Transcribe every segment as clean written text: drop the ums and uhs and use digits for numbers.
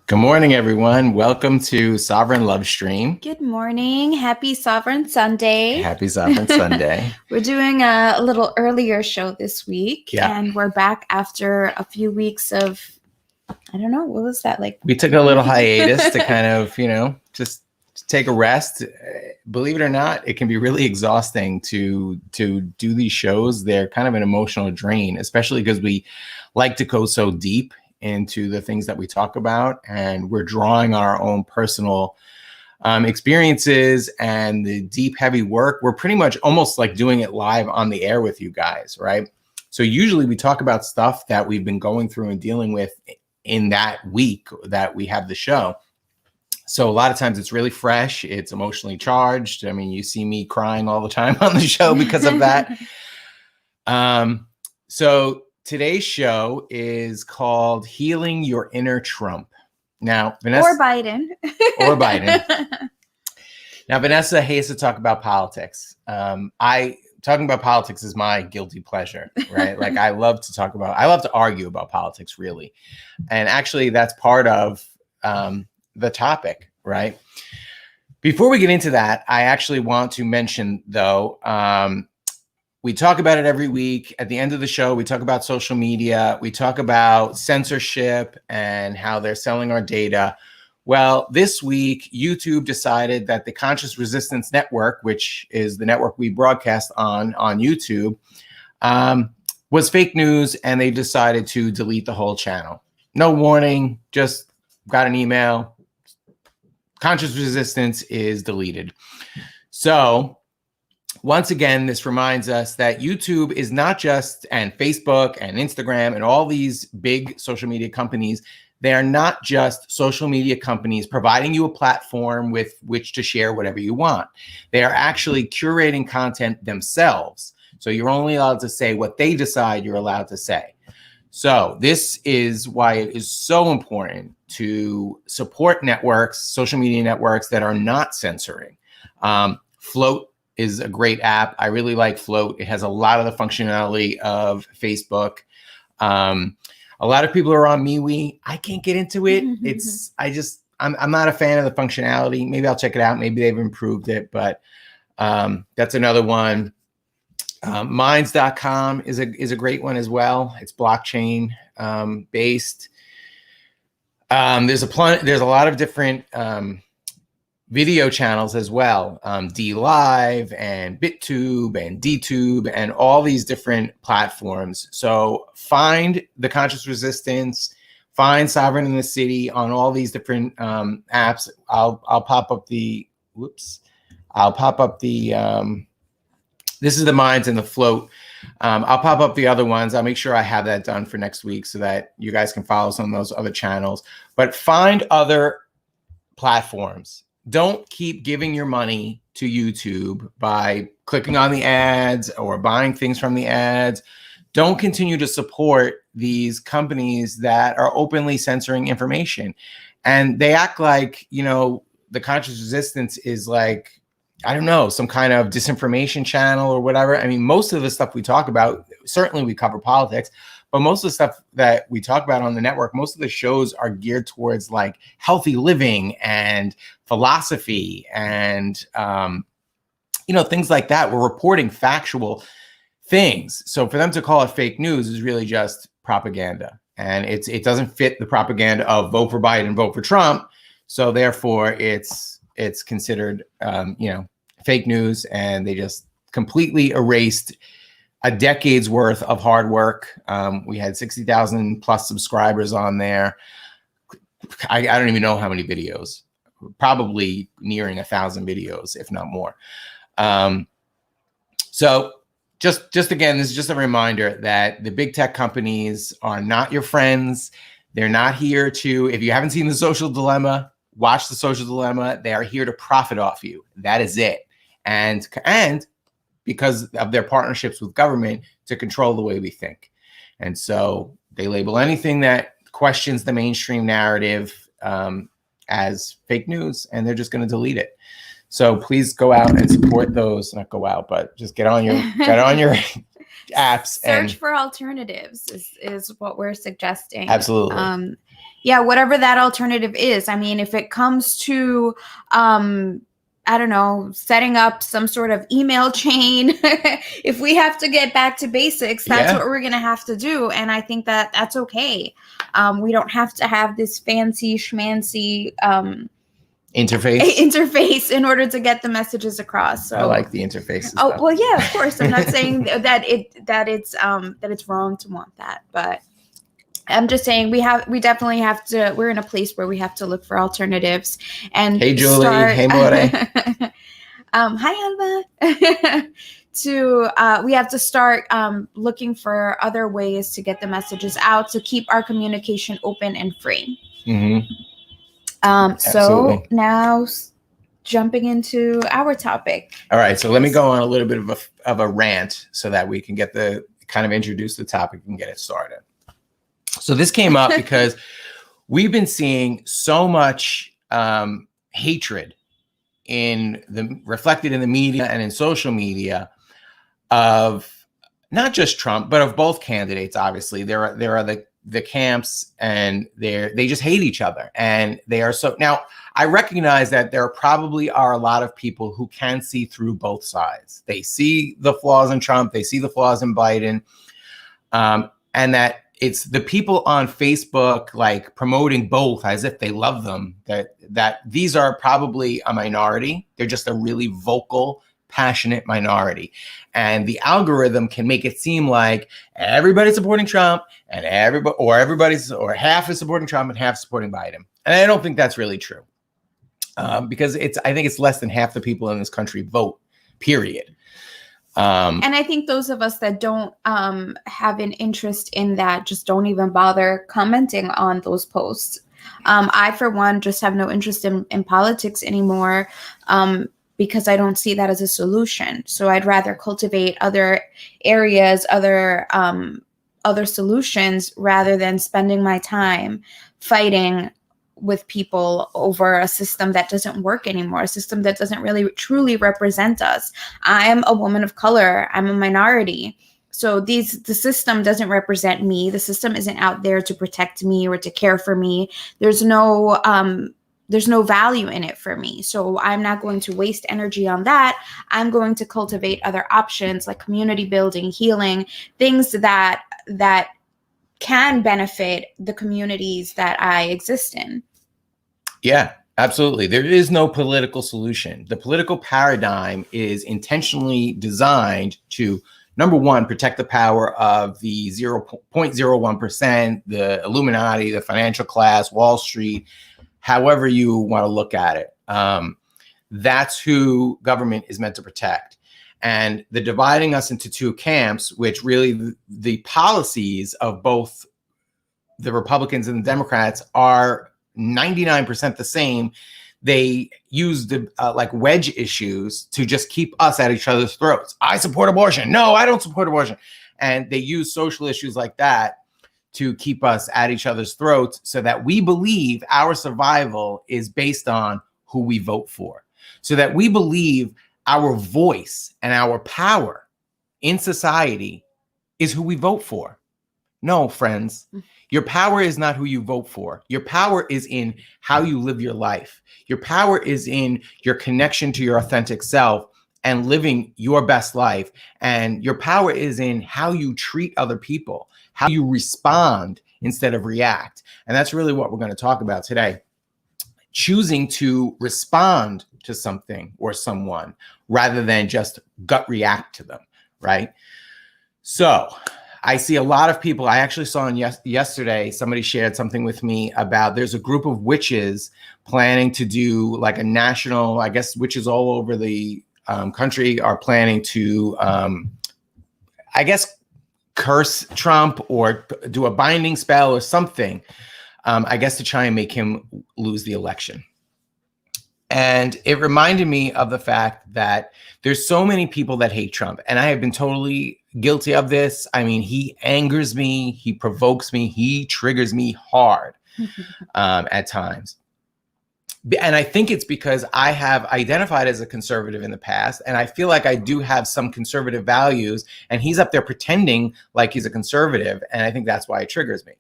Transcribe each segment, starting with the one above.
Good morning, everyone. Welcome to Sovereign Lovestream. Good morning. Happy Sovereign Sunday. Happy Sovereign Sunday. We're doing a little earlier show this week, and we're back after a few weeks of, I don't know, what was that like? We took a little hiatus to kind of, just take a rest. Believe it or not, it can be really exhausting to do these shows. They're kind of an emotional drain, especially because we like to go so deep into the things that we talk about, and we're drawing our own personal experiences and the deep, heavy work. We're pretty much almost like doing it live on the air with you guys, right? So usually we talk about stuff that we've been going through and dealing with in that week that we have the show. So a lot of times it's really fresh. It's emotionally charged. I mean, you see me crying all the time on the show because of that. So today's show is called Healing Your Inner Trump. Now, Vanessa. Or Biden. Or Biden. Now, Vanessa hates to talk about politics. Talking about politics is my guilty pleasure, right? Like I love to argue about politics, really. And actually, that's part of the topic, right? Before we get into that, I actually want to mention, though, we talk about it every week. At the end of the show, we talk about social media. We talk about censorship and how they're selling our data. Well, this week, YouTube decided that the Conscious Resistance Network, which is the network we broadcast on YouTube, was fake news, and they decided to delete the whole channel. No warning, just got an email. Conscious Resistance is deleted. So once again, this reminds us that YouTube is not just, and Facebook and Instagram and all these big social media companies, they are not just social media companies providing you a platform with which to share whatever you want. They are actually curating content themselves. So you're only allowed to say what they decide you're allowed to say. So this is why it is so important to support networks, social media networks that are not censoring. Float is a great app. I really like Float. It has a lot of the functionality of Facebook. A lot of people are on MeWe. I can't get into it. I'm not a fan of the functionality. Maybe I'll check it out. Maybe they've improved it, but that's another one. Minds.com is a great one as well. It's blockchain based. There's a lot of different video channels as well, DLive and BitTube and DTube and all these different platforms. So find the Conscious Resistance, find Sovereign in the City on all these different apps. I'll pop up the, this is the Minds and the Float. I'll pop up the other ones. I'll make sure I have that done for next week so that you guys can follow some of those other channels. But find other platforms. Don't keep giving your money to YouTube by clicking on the ads or buying things from the ads. Don't continue to support these companies that are openly censoring information. And they act like, the Conscious Resistance is like, I don't know, some kind of disinformation channel or whatever. I mean, most of the stuff we talk about, certainly we cover politics, but most of the stuff that we talk about on the network, most of the shows are geared towards like healthy living and philosophy and, things like that. We're reporting factual things. So for them to call it fake news is really just propaganda. And it doesn't fit the propaganda of vote for Biden, vote for Trump. So therefore it's considered, fake news, and they just completely erased a decade's worth of hard work. We had 60,000 plus subscribers on there. I don't even know how many videos, probably nearing 1,000 videos, if not more. So just again, this is just a reminder that the big tech companies are not your friends. They're not here to, if you haven't seen The Social Dilemma, watch The Social Dilemma. They are here to profit off you. That is it. And because of their partnerships with government to control the way we think. And so they label anything that questions the mainstream narrative as fake news, and they're just going to delete it. So please go out and support those, not go out, but just get on your apps. Search for alternatives is what we're suggesting. Absolutely. Yeah, whatever that alternative is. I mean, if it comes to, I don't know, setting up some sort of email chain, if we have to get back to basics, that's what we're going to have to do. And I think that that's okay. We don't have to have this fancy schmancy interface in order to get the messages across. So I like the interface. Oh, well, yeah, of course. I'm not saying that it's wrong to want that, but I'm just saying we definitely have to. We're in a place where we have to look for alternatives. And hey, Julie. Hey, More. Hi, Alba. We have to start looking for other ways to get the messages out to keep our communication open and free. Mm-hmm. So now jumping into our topic. All right. So let me go on a little bit of a rant so that we can get introduce the topic and get it started. So this came up because we've been seeing so much hatred reflected in the media and in social media of not just Trump, but of both candidates. Obviously, there are the camps, and they just hate each other, and they are so. Now, I recognize that there probably are a lot of people who can see through both sides. They see the flaws in Trump, they see the flaws in Biden, and that it's the people on Facebook like promoting both as if they love them. That these are probably a minority. They're just a really vocal, passionate minority, and the algorithm can make it seem like everybody's supporting Trump and or half is supporting Trump and half supporting Biden. And I don't think that's really true, because I think it's less than half the people in this country vote, period. And I think those of us that don't have an interest in that just don't even bother commenting on those posts. I, for one, just have no interest in politics anymore, because I don't see that as a solution. So I'd rather cultivate other areas, other solutions, rather than spending my time fighting with people over a system that doesn't work anymore, a system that doesn't really truly represent us. I'm a woman of color. I'm a minority. So the system doesn't represent me. The system isn't out there to protect me or to care for me. There's no value in it for me. So I'm not going to waste energy on that. I'm going to cultivate other options like community building, healing, things that can benefit the communities that I exist in. Yeah, absolutely. There is no political solution. The political paradigm is intentionally designed to, number one, protect the power of the 0.01%, the Illuminati, the financial class, Wall Street, however you want to look at it. That's who government is meant to protect. And the dividing us into two camps, which really the policies of both the Republicans and the Democrats are 99% the same. They use the like wedge issues to just keep us at each other's throats. I support abortion. No, I don't support abortion. And they use social issues like that to keep us at each other's throats so that we believe our survival is based on who we vote for. So that we believe our voice and our power in society is who we vote for. No, friends, your power is not who you vote for. Your power is in how you live your life. Your power is in your connection to your authentic self and living your best life. And your power is in how you treat other people, how you respond instead of react. And that's really what we're going to talk about today. Choosing to respond to something or someone rather than just gut react to them, right? So I see a lot of people. I actually saw yesterday, somebody shared something with me about there's a group of witches planning to do like a national, I guess witches all over the country are planning to, I guess, curse Trump or do a binding spell or something, I guess to try and make him lose the election. And it reminded me of the fact that there's so many people that hate Trump. And I have been totally guilty of this. I mean, he angers me. He provokes me. He triggers me hard at times. And I think it's because I have identified as a conservative in the past, and I feel like I do have some conservative values, and he's up there pretending like he's a conservative, and I think that's why it triggers me.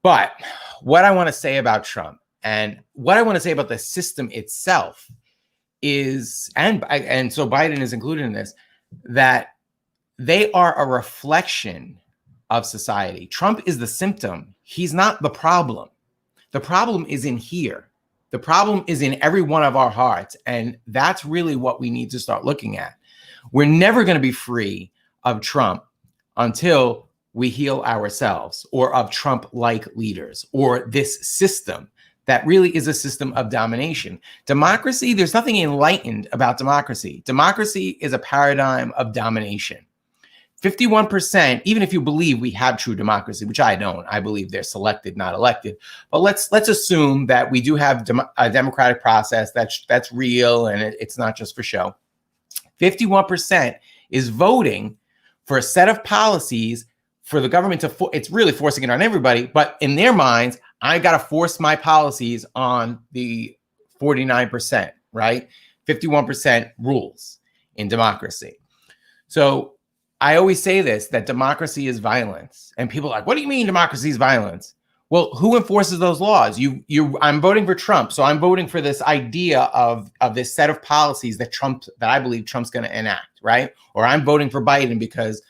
But what I want to say about Trump and what I want to say about the system itself is, and so Biden is included in this, that they are a reflection of society. Trump is the symptom. He's not the problem. The problem is in here. The problem is in every one of our hearts. And that's really what we need to start looking at. We're never going to be free of Trump until we heal ourselves, or of Trump-like leaders, or this system that really is a system of domination. Democracy, there's nothing enlightened about democracy. Democracy is a paradigm of domination. 51%, even if you believe we have true democracy, which I don't, I believe they're selected, not elected. But let's assume that we do have a democratic process that's real and it's not just for show. 51% is voting for a set of policies for the government to, it's really forcing it on everybody, but in their minds, I got to force my policies on the 49%, right? 51% rules in democracy. So I always say this, that democracy is violence. And people are like, what do you mean democracy is violence? Well, who enforces those laws? I'm voting for Trump. So I'm voting for this idea of this set of policies that I believe Trump's going to enact, right? Or I'm voting for Biden because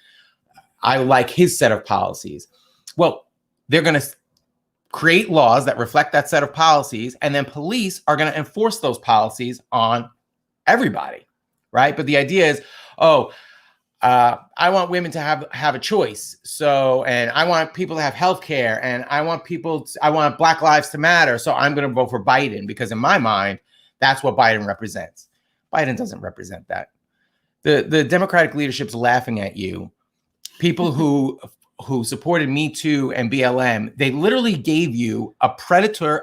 I like his set of policies. Well, they're going to create laws that reflect that set of policies, and then police are going to enforce those policies on everybody, right? But the idea is, I want women to have a choice. So, and I want people to have health care, and I want Black Lives to matter. So I'm going to vote for Biden because in my mind, that's what Biden represents. Biden doesn't represent that. The Democratic leadership's laughing at you. People who supported Me Too and BLM, they literally gave you a predator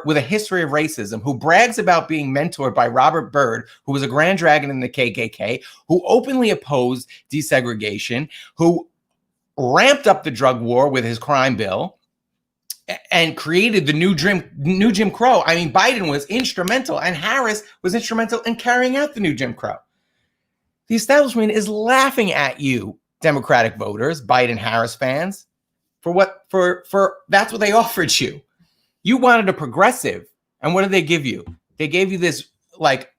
with a history of racism, who brags about being mentored by Robert Byrd, who was a Grand Dragon in the KKK, who openly opposed desegregation, who ramped up the drug war with his crime bill, and created the new Jim Crow. I mean, Biden was instrumental, and Harris was instrumental in carrying out the new Jim Crow. The establishment is laughing at you, Democratic voters, Biden-Harris fans, for that's what they offered you. You wanted a progressive, and what did they give you? They gave you this like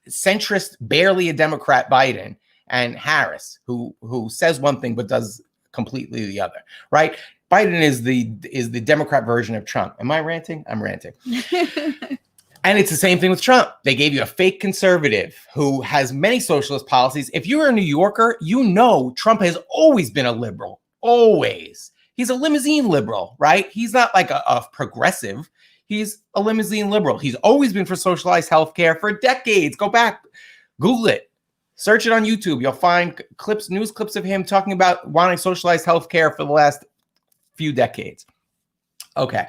centrist, barely a Democrat Biden, and Harris, who says one thing but does completely the other, right? Biden is the Democrat version of Trump. Am I ranting? I'm ranting. And it's the same thing with Trump. They gave you a fake conservative who has many socialist policies. If you're a New Yorker, you know Trump has always been a liberal. Always. He's a limousine liberal, right? He's not like a progressive. He's a limousine liberal. He's always been for socialized healthcare for decades. Go back, Google it, search it on YouTube. You'll find news clips of him talking about wanting socialized healthcare for the last few decades. Okay.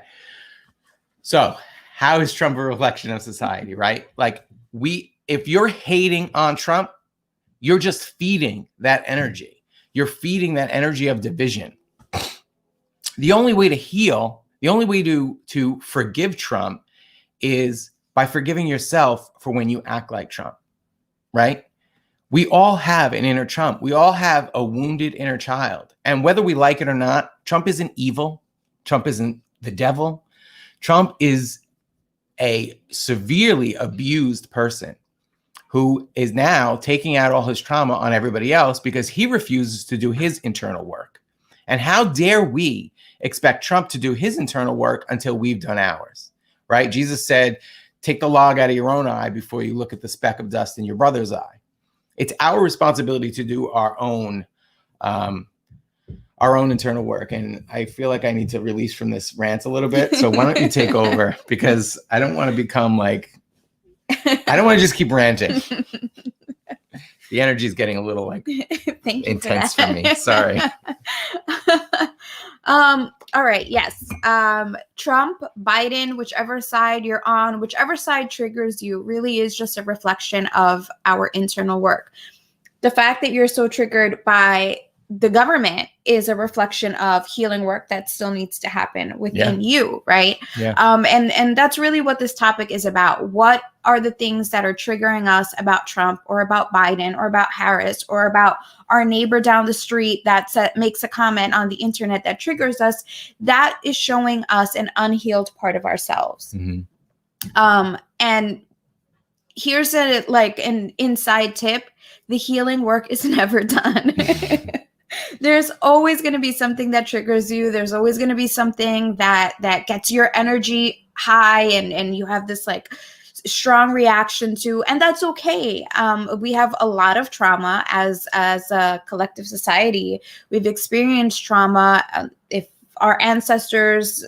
So, how is Trump a reflection of society, right? Like if you're hating on Trump, you're just feeding that energy. You're feeding that energy of division. The only way to heal, the only way to forgive Trump is by forgiving yourself for when you act like Trump, right? We all have an inner Trump. We all have a wounded inner child. And whether we like it or not, Trump isn't evil. Trump isn't the devil. Trump is a severely abused person who is now taking out all his trauma on everybody else because he refuses to do his internal work. And how dare we expect Trump to do his internal work until we've done ours, right? Jesus said, take the log out of your own eye before you look at the speck of dust in your brother's eye. It's our responsibility to do our own internal work. And I feel like I need to release from this rant a little bit. So why don't you take over? Because I don't want to become like, I don't want to just keep ranting. The energy is getting a little like intense for me. Sorry. All right. Yes. Trump, Biden, whichever side you're on, whichever side triggers you, really is just a reflection of our internal work. The fact that you're so triggered by the government is a reflection of healing work that still needs to happen within you, right? Yeah. And that's really what this topic is about. What are the things that are triggering us about Trump or about Biden or about Harris or about our neighbor down the street that makes a comment on the internet that triggers us? That is showing us an unhealed part of ourselves. Mm-hmm. And here's an inside tip. The healing work is never done. There's always going to be something that triggers you. There's always going to be something that gets your energy high and you have this like strong reaction to, and that's okay. We have a lot of trauma as a collective society. We've experienced trauma. If our ancestors,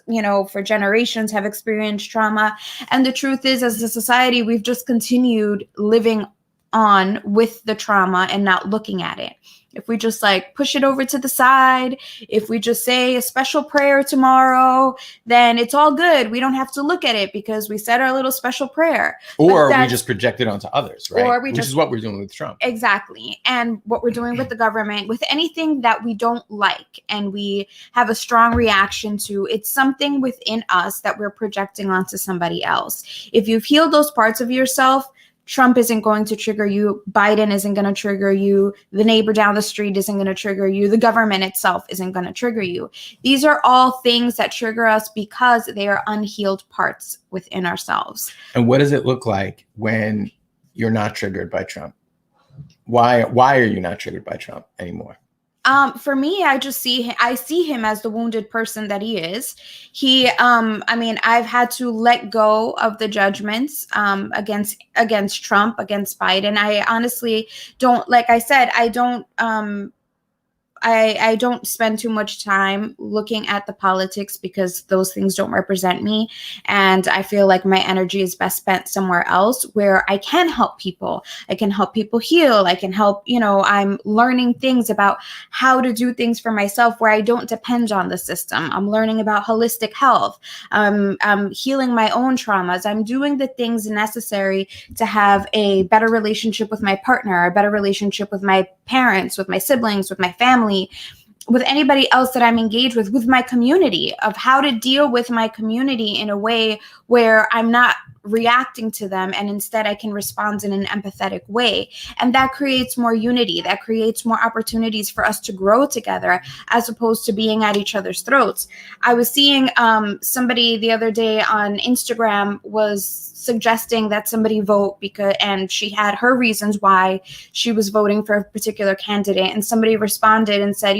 for generations have experienced trauma. And the truth is, as a society, we've just continued living on with the trauma and not looking at it. If we just like push it over to the side, if we just say a special prayer tomorrow, then it's all good. We don't have to look at it because we said our little special prayer. Or we just project it onto others, right? Or which is what we're doing with Trump. Exactly. And what we're doing with the government, with anything that we don't like and we have a strong reaction to, it's something within us that we're projecting onto somebody else. If you've healed those parts of yourself, Trump isn't going to trigger you. Biden isn't going to trigger you. The neighbor down the street isn't going to trigger you. The government itself isn't going to trigger you. These are all things that trigger us because they are unhealed parts within ourselves. And what does it look like when you're not triggered by Trump? Why are you not triggered by Trump anymore? For me, I see him as the wounded person that he is. I've had to let go of the judgments against Trump, against Biden. I honestly don't, like I said, I don't spend too much time looking at the politics because those things don't represent me. And I feel like my energy is best spent somewhere else where I can help people. I can help people heal. I can help, I'm learning things about how to do things for myself where I don't depend on the system. I'm learning about holistic health. I'm healing my own traumas. I'm doing the things necessary to have a better relationship with my partner, a better relationship with my parents, with my siblings, with my family, with anybody else that I'm engaged with my community, of how to deal with my community in a way where I'm not reacting to them and instead I can respond in an empathetic way. And that creates more unity. That creates more opportunities for us to grow together as opposed to being at each other's throats. I was seeing somebody the other day on Instagram was suggesting that somebody vote and she had her reasons why she was voting for a particular candidate. And somebody responded and said,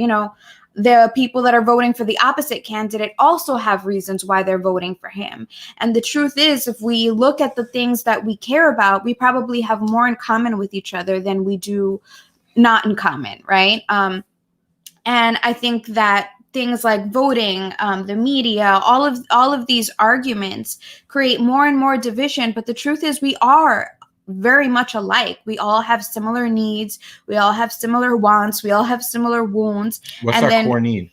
the people that are voting for the opposite candidate also have reasons why they're voting for him. And the truth is, if we look at the things that we care about, we probably have more in common with each other than we do not in common, right? And I think that things like voting, the media, all of these arguments create more and more division. But the truth is, we are very much alike. We all have similar needs. We all have similar wants. We all have similar wounds. What's our core need?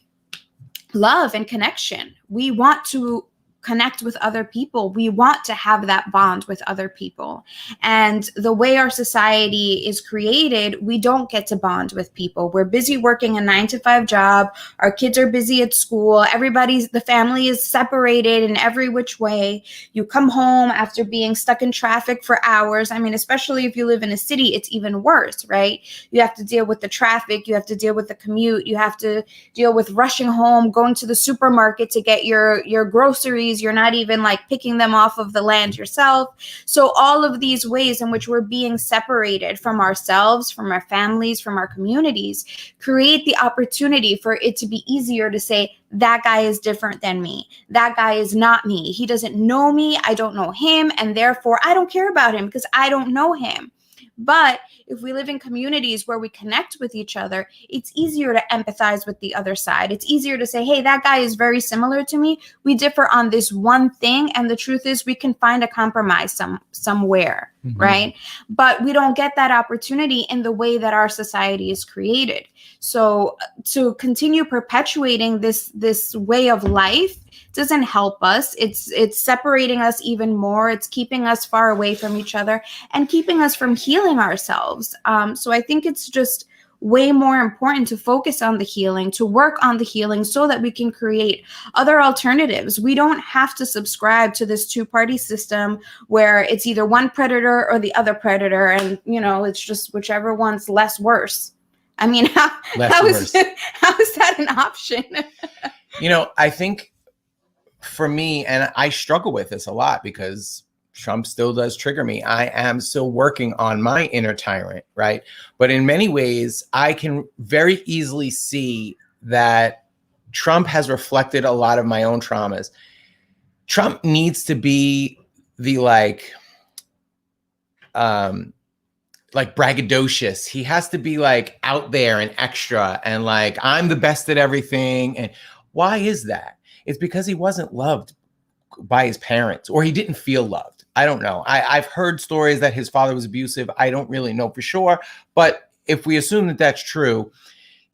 Love and connection. We want to connect with other people. We want to have that bond with other people. And the way our society is created, we don't get to bond with people. We're busy working a 9-to-5 job. Our kids are busy at school. The family is separated in every which way. You come home after being stuck in traffic for hours. I mean, especially if you live in a city, it's even worse, right? You have to deal with the traffic. You have to deal with the commute. You have to deal with rushing home, going to the supermarket to get your groceries. You're not even like picking them off of the land yourself. So all of these ways in which we're being separated from ourselves, from our families, from our communities, create the opportunity for it to be easier to say, that guy is different than me. That guy is not me. He doesn't know me. I don't know him. And therefore, I don't care about him because I don't know him. But if we live in communities where we connect with each other, it's easier to empathize with the other side. It's easier to say, hey, that guy is very similar to me. We differ on this one thing. And the truth is we can find a compromise somewhere, right? But we don't get that opportunity in the way that our society is created. So to continue perpetuating this way of life doesn't help us. It's separating us even more. It's keeping us far away from each other and keeping us from healing ourselves. So I think it's just way more important to focus on the healing, to work on the healing so that we can create other alternatives. We don't have to subscribe to this two-party system where it's either one predator or the other predator, and it's just whichever one's less worse. I mean, how is that an option? I think for me, and I struggle with this a lot because Trump still does trigger me. I am still working on my inner tyrant, right? But in many ways, I can very easily see that Trump has reflected a lot of my own traumas. Trump needs to be the braggadocious. He has to be out there and extra and I'm the best at everything. And why is that? It's because he wasn't loved by his parents, or he didn't feel loved. I don't know. I've heard stories that his father was abusive. I don't really know for sure. But if we assume that that's true,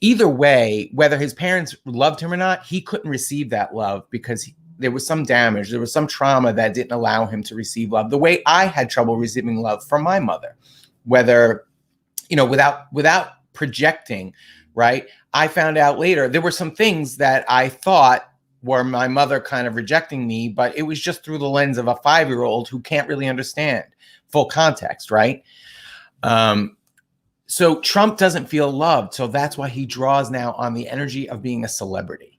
either way, whether his parents loved him or not, he couldn't receive that love because there was some damage. There was some trauma that didn't allow him to receive love the way I had trouble receiving love from my mother. Whether, without projecting, right? I found out later there were some things that I thought were my mother kind of rejecting me, but it was just through the lens of a 5-year-old who can't really understand full context, right? So Trump doesn't feel loved. So that's why he draws now on the energy of being a celebrity.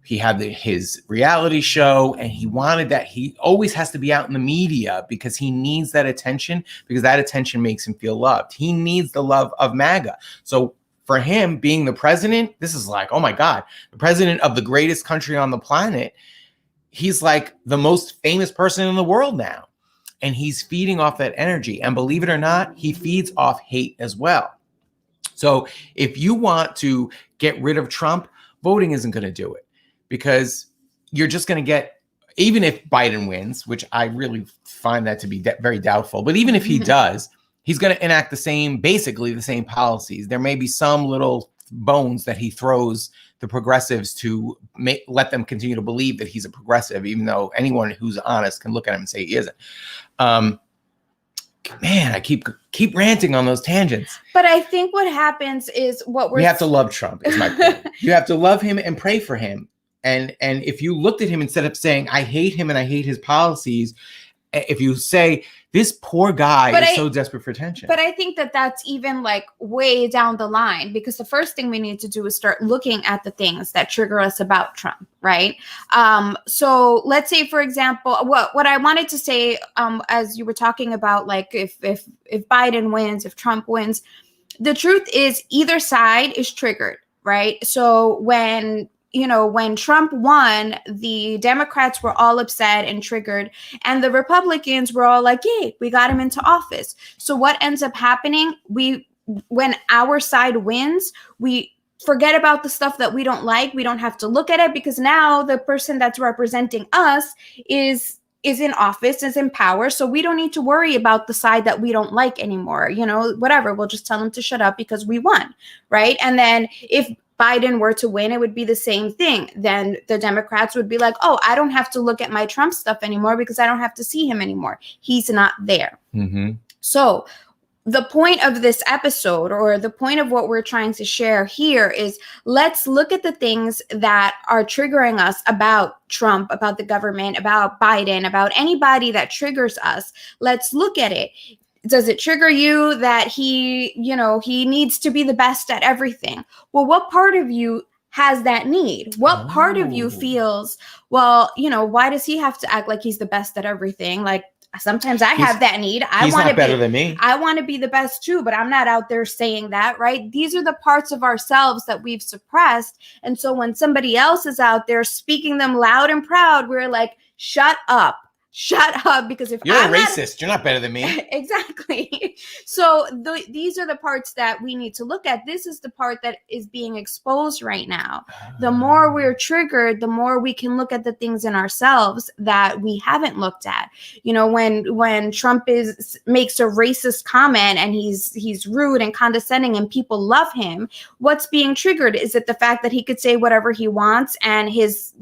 He had his reality show, and he wanted that. He always has to be out in the media because he needs that attention, because that attention makes him feel loved. He needs the love of MAGA. So for him being the president, this is oh my God, the president of the greatest country on the planet. He's the most famous person in the world now. And he's feeding off that energy. And believe it or not, he feeds off hate as well. So if you want to get rid of Trump, voting isn't going to do it. Because you're just going to get, even if Biden wins, which I really find that to be very doubtful, but even if he does, he's going to enact basically the same policies. There may be some little bones that he throws the progressives to let them continue to believe that he's a progressive, even though anyone who's honest can look at him and say he isn't. Man, I keep ranting on those tangents. But I think what happens is we have to love Trump, is my point. You have to love him and pray for him. And if you looked at him instead of saying, I hate him and I hate his policies, if you say, this poor guy is so desperate for attention. But I think that that's even way down the line, because the first thing we need to do is start looking at the things that trigger us about Trump, right? So let's say, for example, what I wanted to say, as you were talking about, if Biden wins, if Trump wins, the truth is either side is triggered, right? So when Trump won, the Democrats were all upset and triggered, and the Republicans were all yay, we got him into office. So what ends up happening, when our side wins, we forget about the stuff that we don't like. We don't have to look at it because now the person that's representing us is in office, is in power. So we don't need to worry about the side that we don't like anymore. Whatever, we'll just tell them to shut up because we won, right? And then if Biden were to win, it would be the same thing. Then the Democrats would be oh, I don't have to look at my Trump stuff anymore because I don't have to see him anymore. He's not there. Mm-hmm. So the point of this episode, or the point of what we're trying to share here, is let's look at the things that are triggering us about Trump, about the government, about Biden, about anybody that triggers us. Let's look at it. Does it trigger you that he needs to be the best at everything? Well, what part of you has that need? What part of you feels, why does he have to act like he's the best at everything? Sometimes I have that need. He's not better than me. I want to be the best too, but I'm not out there saying that, right? These are the parts of ourselves that we've suppressed. And so when somebody else is out there speaking them loud and proud, we're shut up. Shut up, because if you're a racist, you're not better than me. Exactly. So these are the parts that we need to look at. This is the part that is being exposed right now. The more we're triggered, the more we can look at the things in ourselves that we haven't looked at. When Trump makes a racist comment and he's rude and condescending and people love him, what's being triggered? Is it the fact that he could say whatever he wants and his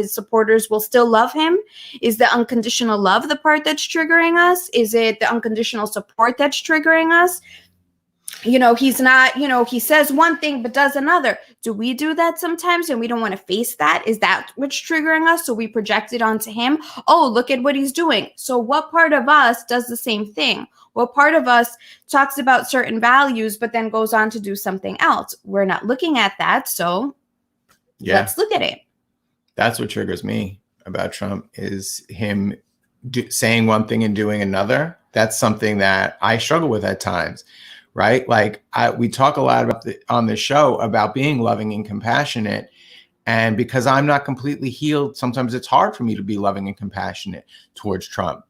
supporters will still love him? Is the unconditional love the part that's triggering us? Is it the unconditional support that's triggering us? He's not, he says one thing but does another. Do we do that sometimes and we don't want to face that? Is that what's triggering us? So we project it onto him. Oh, look at what he's doing. So what part of us does the same thing? What part of us talks about certain values but then goes on to do something else? We're not looking at that. So let's look at it. That's what triggers me about Trump, is him saying one thing and doing another. That's something that I struggle with at times. Right? Like we talk a lot about on this show about being loving and compassionate. And because I'm not completely healed, sometimes it's hard for me to be loving and compassionate towards Trump.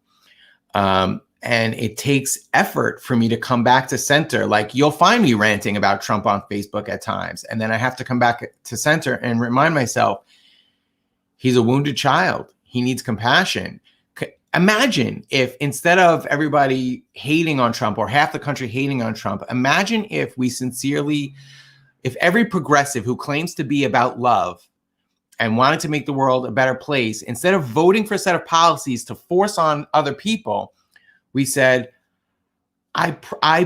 And it takes effort for me to come back to center. Like you'll find me ranting about Trump on Facebook at times. And then I have to come back to center and remind myself, he's a wounded child. He needs compassion. Imagine if instead of everybody hating on Trump or half the country hating on Trump, imagine if if every progressive who claims to be about love and wanted to make the world a better place, instead of voting for a set of policies to force on other people, we said, I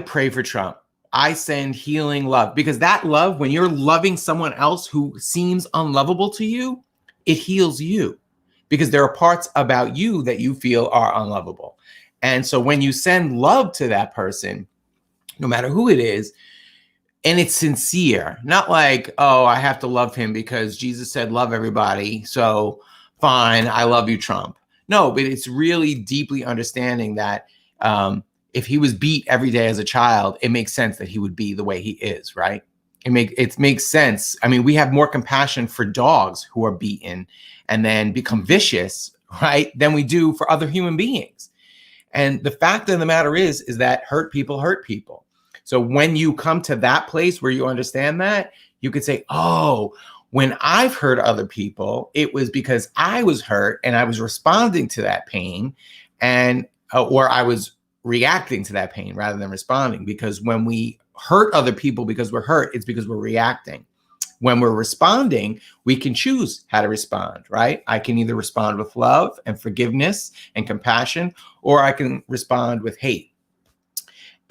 pray for Trump. I send healing love, because that love, when you're loving someone else who seems unlovable to you, it heals you. Because there are parts about you that you feel are unlovable. And so when you send love to that person, no matter who it is, and it's sincere, not like, oh, I have to love him because Jesus said love everybody, so fine, I love you, Trump. No, but it's really deeply understanding that if he was beat every day as a child, it makes sense that he would be the way he is, right? It makes sense. I mean, we have more compassion for dogs who are beaten and then become vicious, right, than we do for other human beings. And the fact of the matter is that hurt people. So when you come to that place where you understand that, you could say, oh, when I've hurt other people, it was because I was hurt and I was responding to that pain, and or I was reacting to that pain rather than responding. Because when we hurt other people because we're hurt, it's because we're reacting. When we're responding, we can choose how to respond, right? I can either respond with love and forgiveness and compassion, or I can respond with hate.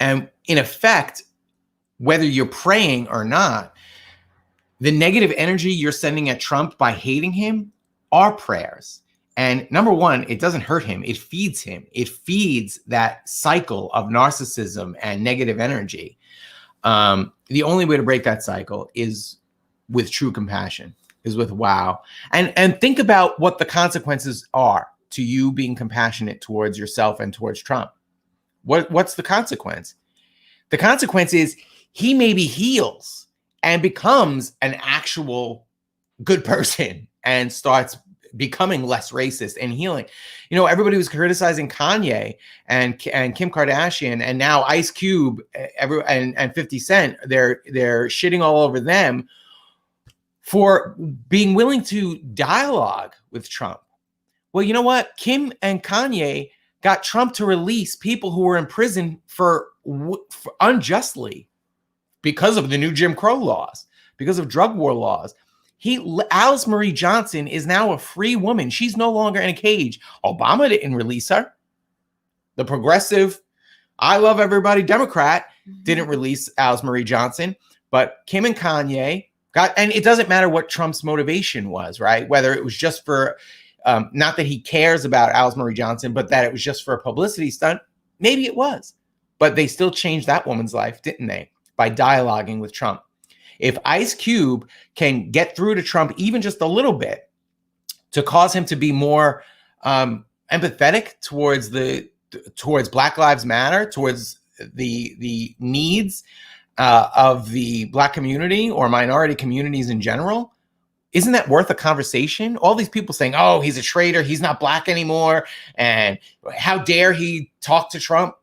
And in effect, whether you're praying or not, the negative energy you're sending at Trump by hating him are prayers. And number one, it doesn't hurt him. It feeds him. It feeds that cycle of narcissism and negative energy. The only way to break that cycle is with true compassion, is with wow. And think about what the consequences are to you being compassionate towards yourself and towards Trump. What's the consequence? The consequence is he maybe heals and becomes an actual good person and starts becoming less racist and healing. You know, everybody was criticizing Kanye and Kim Kardashian, and now Ice Cube and 50 Cent, they're shitting all over them for being willing to dialogue with Trump. Well, you know what? Kim and Kanye got Trump to release people who were in prison for unjustly because of the new Jim Crow laws, because of drug war laws. Alice Marie Johnson is now a free woman. She's no longer in a cage. Obama didn't release her. The progressive, I love everybody Democrat didn't release Alice Marie Johnson, but Kim and Kanye got, and it doesn't matter what Trump's motivation was, right? Whether it was just for, not that he cares about Alice Marie Johnson, but that it was just for a publicity stunt. Maybe it was, but they still changed that woman's life, didn't they? By dialoguing with Trump. If Ice Cube can get through to Trump even just a little bit to cause him to be more empathetic towards Black Lives Matter, towards the needs of the Black community or minority communities in general, isn't that worth a conversation? All these people saying, oh, he's a traitor, he's not Black anymore, and how dare he talk to Trump?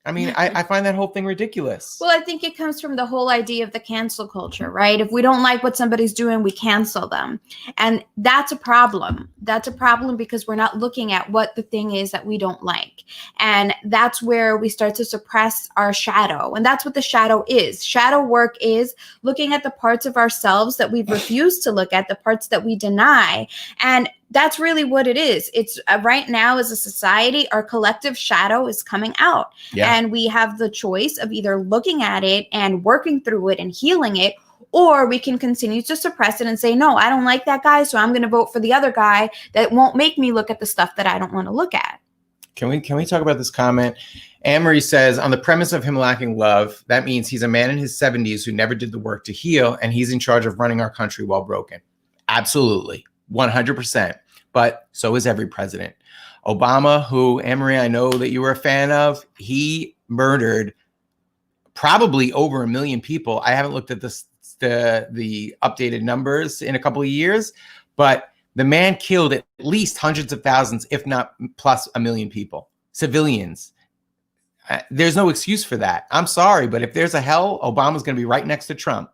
I mean, I find that whole thing ridiculous. Well, I think it comes from the whole idea of the cancel culture, right? If we don't like what somebody's doing, we cancel them. And that's a problem. That's a problem because we're not looking at what the thing is that we don't like. And that's where we start to suppress our shadow. And that's what the shadow is. Shadow work is looking at the parts of ourselves that we've refused to look at, the parts that we deny, and That's really what it is. It's right now as a society, our collective shadow is coming out. Yeah. And we have the choice of either looking at it and working through it and healing it, or we can continue to suppress it and say, no, I don't like that guy, so I'm going to vote for the other guy that won't make me look at the stuff that I don't want to look at. Can we talk about this comment? Anne-Marie says, on the premise of him lacking love, that means he's a man in his 70s who never did the work to heal, and he's in charge of running our country while broken. Absolutely. 100%. But so is every president. Obama, who, Anne-Marie, I know that you were a fan of, he murdered probably over 1 million people. I haven't looked at the updated numbers in a couple of years, but the man killed at least hundreds of thousands, if not plus 1 million people, civilians. There's no excuse for that. I'm sorry, but if there's a hell, Obama's going to be right next to Trump.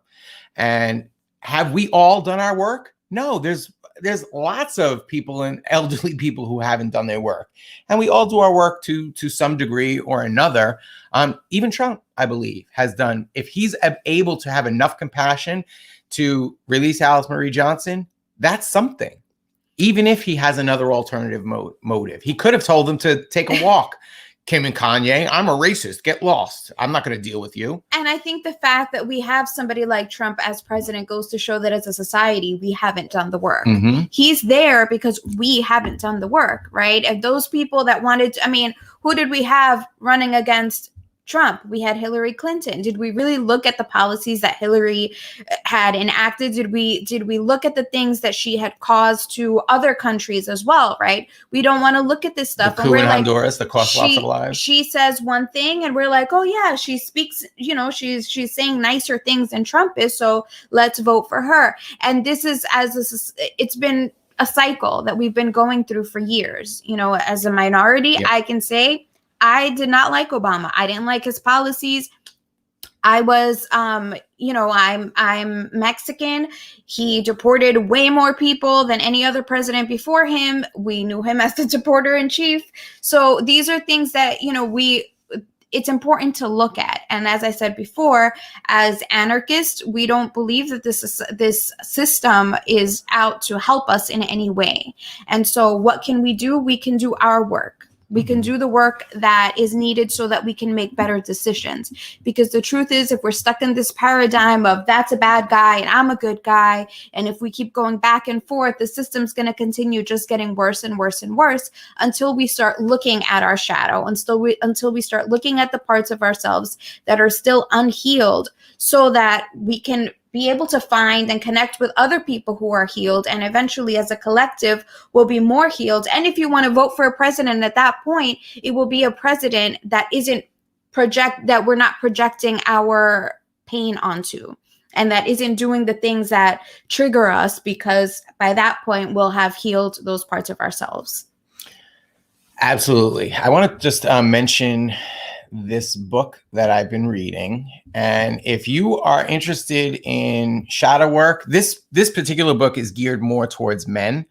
And have we all done our work? No, there's lots of people and elderly people who haven't done their work, and we all do our work to some degree or another. Even Trump, I believe, has done. If he's able to have enough compassion to release Alice Marie Johnson, that's something. Even if he has another alternative motive, he could have told them to take a walk. Kim and Kanye, I'm a racist. Get lost. I'm not going to deal with you. And I think the fact that we have somebody like Trump as president goes to show that as a society, we haven't done the work. Mm-hmm. He's there because we haven't done the work, right? And those people that wanted to, I mean, who did we have running against Trump? We had Hillary Clinton. Did we really look at the policies that Hillary had enacted? Did we look at the things that she had caused to other countries as well, right? We don't want to look at this stuff. The coup in Honduras that cost lots of lives. She says one thing and we're like, oh yeah, she speaks, she's saying nicer things than Trump is, so let's vote for her. And this is it's been a cycle that we've been going through for years. As a minority, yep. I can say I did not like Obama. I didn't like his policies. I was, I'm Mexican. He deported way more people than any other president before him. We knew him as the deporter in chief. So these are things that, it's important to look at. And as I said before, as anarchists, we don't believe that this system is out to help us in any way. And so what can we do? We can do our work. We can do the work that is needed so that we can make better decisions. Because the truth is, if we're stuck in this paradigm of that's a bad guy and I'm a good guy, and if we keep going back and forth, the system's going to continue just getting worse and worse and worse until we start looking at our shadow, until we start looking at the parts of ourselves that are still unhealed, so that we can be able to find and connect with other people who are healed, and eventually as a collective we'll be more healed. And if you want to vote for a president at that point, it will be a president that that we're not projecting our pain onto, and that isn't doing the things that trigger us, because by that point we'll have healed those parts of ourselves. Absolutely. I want to just mention this book that I've been reading. And if you are interested in shadow work, this particular book is geared more towards men.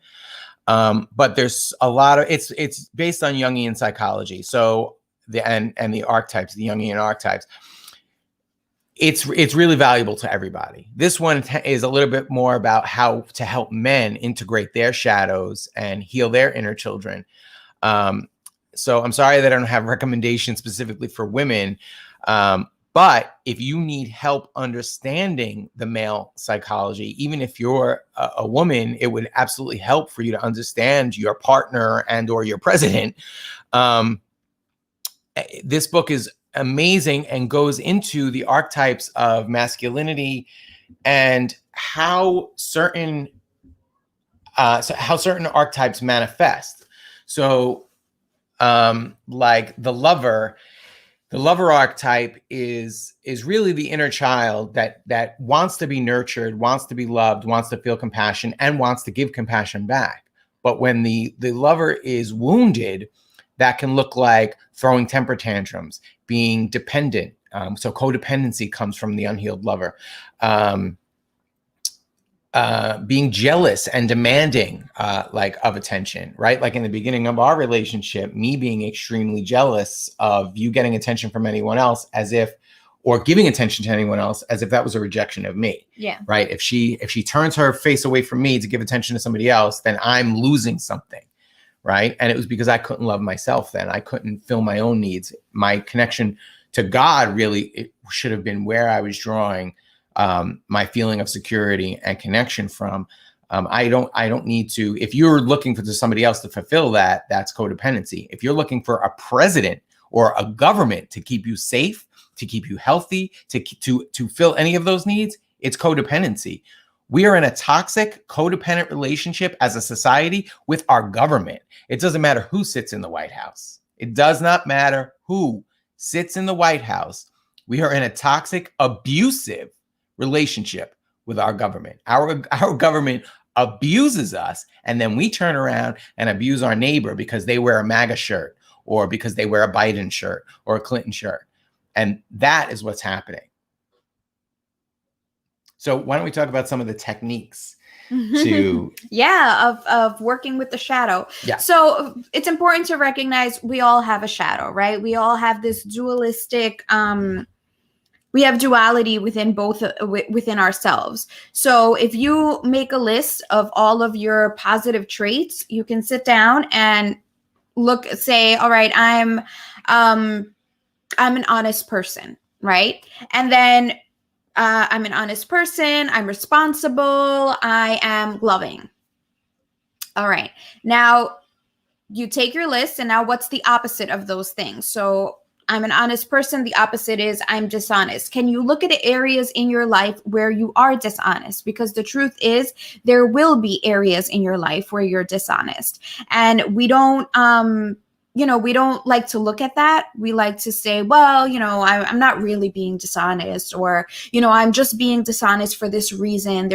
But there's a lot of, it's based on Jungian psychology. So the archetypes, the Jungian archetypes. It's really valuable to everybody. This one is a little bit more about how to help men integrate their shadows and heal their inner children. So I'm sorry that I don't have recommendations specifically for women. But if you need help understanding the male psychology, even if you're a woman, it would absolutely help for you to understand your partner and or your president. This book is amazing and goes into the archetypes of masculinity and how certain archetypes manifest. So like the lover archetype is really the inner child that wants to be nurtured, wants to be loved, wants to feel compassion, and wants to give compassion back. But when the lover is wounded, that can look like throwing temper tantrums, being dependent. So codependency comes from the unhealed lover. Being jealous and demanding of attention, right? Like in the beginning of our relationship, me being extremely jealous of you getting attention from anyone else, as if, or giving attention to anyone else as if that was a rejection of me. Yeah. Right. If she turns her face away from me to give attention to somebody else, then I'm losing something. Right. And it was because I couldn't love myself then. I couldn't fill my own needs. My connection to God really, it should have been where I was drawing my feeling of security and connection from. I don't need to, if you're looking for somebody else to fulfill that, that's codependency. If you're looking for a president or a government to keep you safe, to keep you healthy, to fill any of those needs, it's codependency. We are in a toxic, codependent relationship as a society with our government. It doesn't matter who sits in the White House. It does not matter who sits in the White House. We are in a toxic, abusive relationship with our government. Our government abuses us, and then we turn around and abuse our neighbor because they wear a MAGA shirt or because they wear a Biden shirt or a Clinton shirt. And that is what's happening. So why don't we talk about some of the techniques to of working with the shadow. Yeah. So it's important to recognize we all have a shadow, right? We all have this dualistic we have duality within both within ourselves. So if you make a list of all of your positive traits, you can sit down and say, all right, I'm an honest person, right? And then I'm an honest person, I'm responsible, I am loving. All right. Now you take your list, and now what's the opposite of those things? So I'm an honest person. The opposite is I'm dishonest. Can you look at areas in your life where you are dishonest? Because the truth is there will be areas in your life where you're dishonest. And we don't, we don't like to look at that. We like to say, well, I'm not really being dishonest, or, I'm just being dishonest for this reason.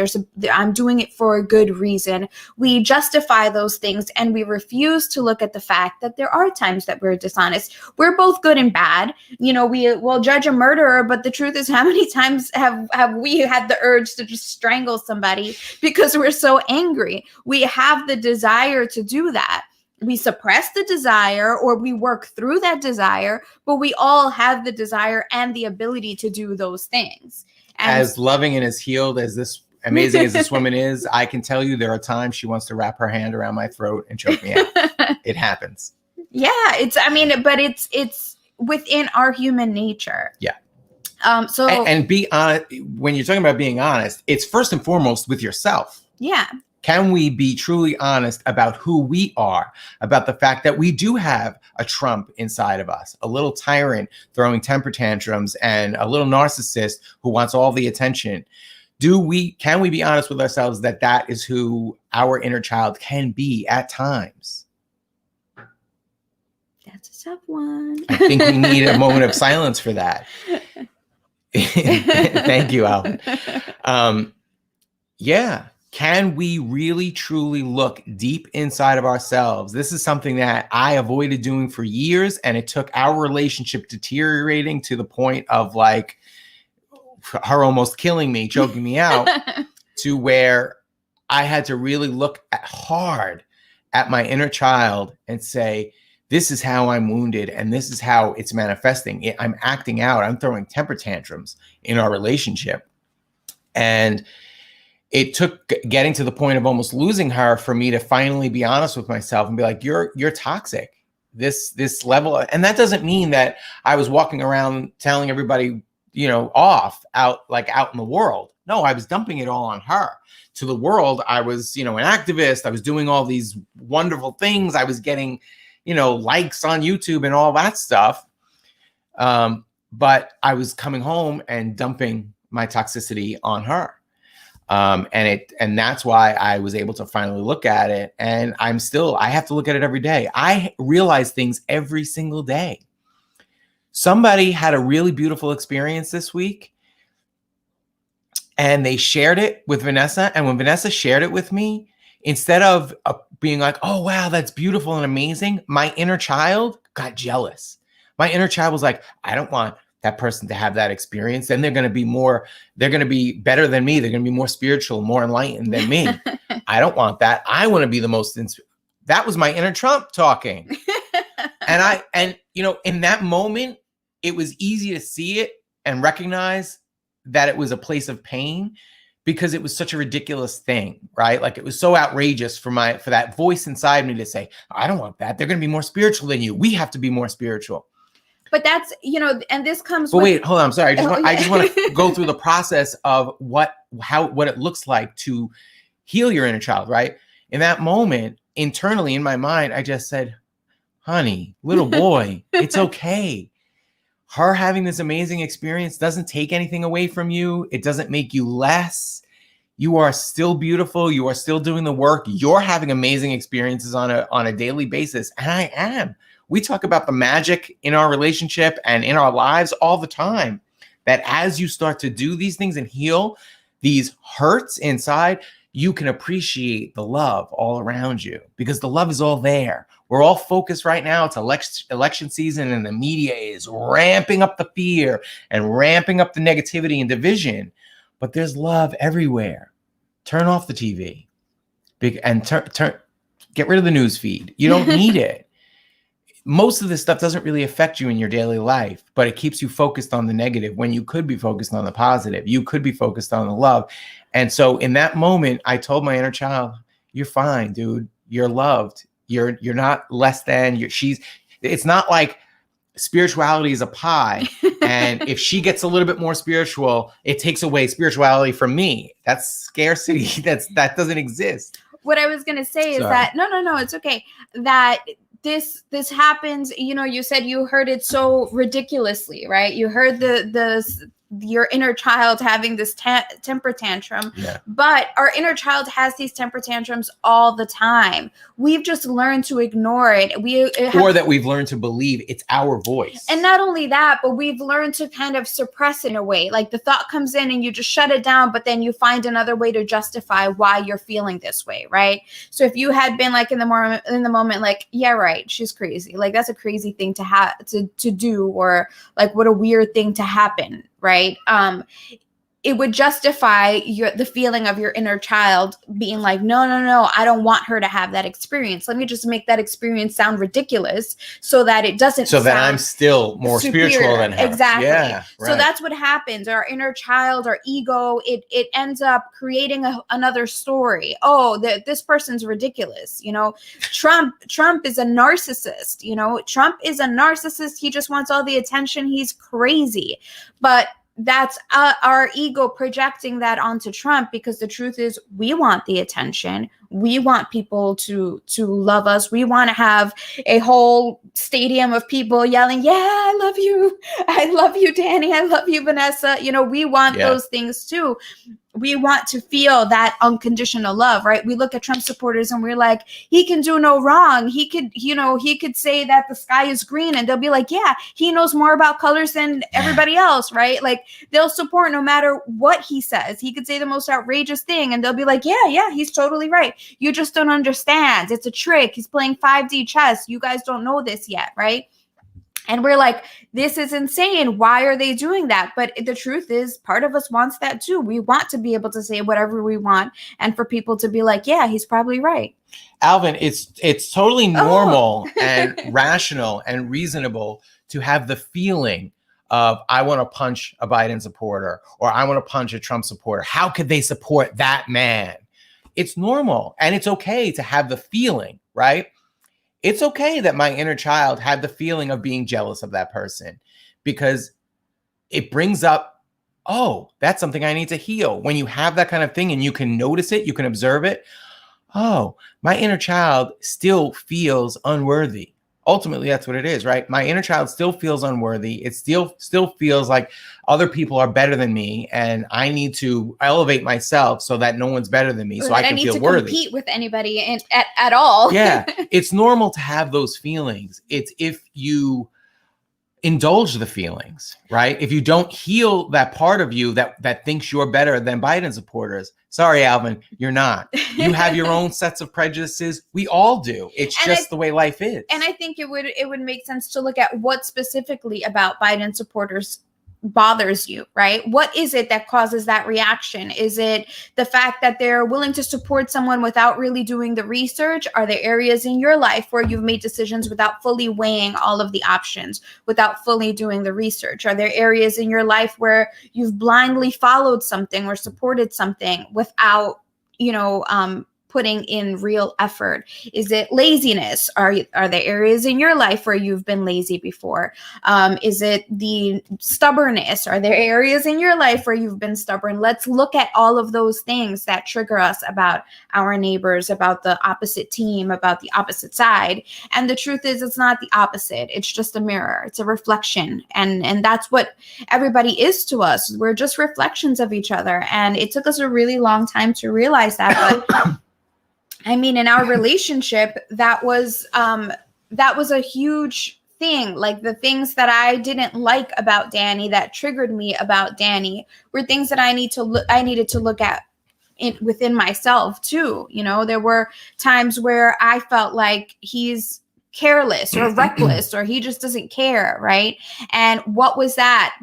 I'm doing it for a good reason. We justify those things, and we refuse to look at the fact that there are times that we're dishonest. We're both good and bad. We will judge a murderer, but the truth is, how many times have we had the urge to just strangle somebody because we're so angry? We have the desire to do that. We suppress the desire, or we work through that desire, but we all have the desire and the ability to do those things. And as loving and as healed as this amazing as this woman is, I can tell you there are times she wants to wrap her hand around my throat and choke me out. It happens. Yeah, it's within our human nature. Yeah. And be honest. When you're talking about being honest, it's first and foremost with yourself. Yeah. Can we be truly honest about who we are, about the fact that we do have a Trump inside of us, a little tyrant throwing temper tantrums, and a little narcissist who wants all the attention? Can we be honest with ourselves that is who our inner child can be at times? That's a tough one. I think we need a moment of silence for that. Thank you, Alan. Yeah. Can we really, truly look deep inside of ourselves? This is something that I avoided doing for years, and it took our relationship deteriorating to the point of like her almost killing me, choking me out, to where I had to really look hard at my inner child and say, this is how I'm wounded, and this is how it's manifesting. I'm acting out. I'm throwing temper tantrums in our relationship. And it took getting to the point of almost losing her for me to finally be honest with myself and be like, you're toxic. This level. And that doesn't mean that I was walking around telling everybody, off out in the world. No, I was dumping it all on her. To the world, I was, an activist. I was doing all these wonderful things. I was getting, likes on YouTube and all that stuff. But I was coming home and dumping my toxicity on her. And that's why I was able to finally look at it. And I have to look at it every day. I realize things every single day. Somebody had a really beautiful experience this week, and they shared it with Vanessa. And when Vanessa shared it with me, instead of being like, oh, wow, that's beautiful and amazing, my inner child got jealous. My inner child was like, I don't want that person to have that experience. Then they're going to be better than me. They're going to be more spiritual, more enlightened than me. I don't want that. I want to be the most, that was my inner Trump talking. And in that moment, it was easy to see it and recognize that it was a place of pain because it was such a ridiculous thing, right? Like it was so outrageous for that voice inside me to say, I don't want that. They're going to be more spiritual than you. We have to be more spiritual. But that's, and this comes But wait, hold on. I'm sorry. I just want to go through the process of what it looks like to heal your inner child, right? In that moment, internally in my mind, I just said, honey, little boy, it's okay. Her having this amazing experience doesn't take anything away from you. It doesn't make you less. You are still beautiful. You are still doing the work. You're having amazing experiences on a daily basis. And I am. We talk about the magic in our relationship and in our lives all the time. That as you start to do these things and heal these hurts inside, you can appreciate the love all around you because the love is all there. We're all focused right now. It's election season and the media is ramping up the fear and ramping up the negativity and division. But there's love everywhere. Turn off the TV and get rid of the news feed. You don't need it. Most of this stuff doesn't really affect you in your daily life, but it keeps you focused on the negative when you could be focused on the positive. You could be focused on the love. And so in that moment, I told my inner child, you're fine, dude. You're loved. You're not less than. It's not like spirituality is a pie. And if she gets a little bit more spiritual, it takes away spirituality from me. That's scarcity. That doesn't exist. What I was going to say is that, no, it's okay. That this happens, you said you heard it so ridiculously, right? You heard your inner child having this temper tantrum, but our inner child has these temper tantrums all the time. We've just learned to ignore it. Or that we've learned to believe it's our voice. And not only that, but we've learned to kind of suppress it in a way. Like the thought comes in and you just shut it down, but then you find another way to justify why you're feeling this way, right? So if you had been like in the moment, like, yeah, right, she's crazy. Like that's a crazy thing to have to do, or like what a weird thing to happen. Right. It would justify the feeling of your inner child being like, no, I don't want her to have that experience. Let me just make that experience sound ridiculous so that it doesn't. So that I'm still more spiritual than her. Exactly. Yeah, right. So that's what happens. Our inner child, our ego, it ends up creating another story. Oh, this person's ridiculous. Trump is a narcissist. Trump is a narcissist. He just wants all the attention. He's crazy. But that's our ego projecting that onto Trump, because the truth is we want the attention. We want people to love us. We want to have a whole stadium of people yelling, yeah, I love you. I love you, Danny. I love you, Vanessa. We want those things too. We want to feel that unconditional love, right? We look at Trump supporters and we're like, he can do no wrong. He could say that the sky is green and they'll be like, yeah, he knows more about colors than everybody else, right? Like they'll support no matter what he says. He could say the most outrageous thing and they'll be like, yeah, he's totally right. You just don't understand. It's a trick. He's playing 5D chess. You guys don't know this yet, right? And we're like, this is insane. Why are they doing that? But the truth is, part of us wants that too. We want to be able to say whatever we want and for people to be like, yeah, he's probably right. Alvin, it's totally normal and rational and reasonable to have the feeling of, I want to punch a Biden supporter or I want to punch a Trump supporter. How could they support that man? It's normal and it's okay to have the feeling, right? It's okay that my inner child had the feeling of being jealous of that person, because it brings up, oh, that's something I need to heal. When you have that kind of thing and you can notice it, you can observe it. Oh, my inner child still feels unworthy. Ultimately, that's what it is, right? My inner child still feels unworthy. It still feels like other people are better than me, and I need to elevate myself so that no one's better than me, so I can feel worthy. I need to compete with anybody at all. Yeah, it's normal to have those feelings. It's if you indulge the feelings, right? If you don't heal that part of you that thinks you're better than Biden supporters. Sorry, Alvin, you're not. You have your own sets of prejudices. We all do. It's just the way life is. And I think it would make sense to look at what specifically about Biden supporters bothers you, right? What is it that causes that reaction? Is it the fact that they're willing to support someone without really doing the research? Are there areas in your life where you've made decisions without fully weighing all of the options, without fully doing the research? Are there areas in your life where you've blindly followed something or supported something without, putting in real effort? Is it laziness? Are there areas in your life where you've been lazy before? Is it the stubbornness? Are there areas in your life where you've been stubborn? Let's look at all of those things that trigger us about our neighbors, about the opposite team, about the opposite side. And the truth is, it's not the opposite. It's just a mirror. It's a reflection. And that's what everybody is to us. We're just reflections of each other. And it took us a really long time to realize that. But I mean, in our relationship, that was a huge thing. Like, the things that I didn't like about Danny, that triggered me about Danny, were things that I needed to look at within myself too. There were times where I felt like he's careless or reckless, or he just doesn't care, right? And what was that?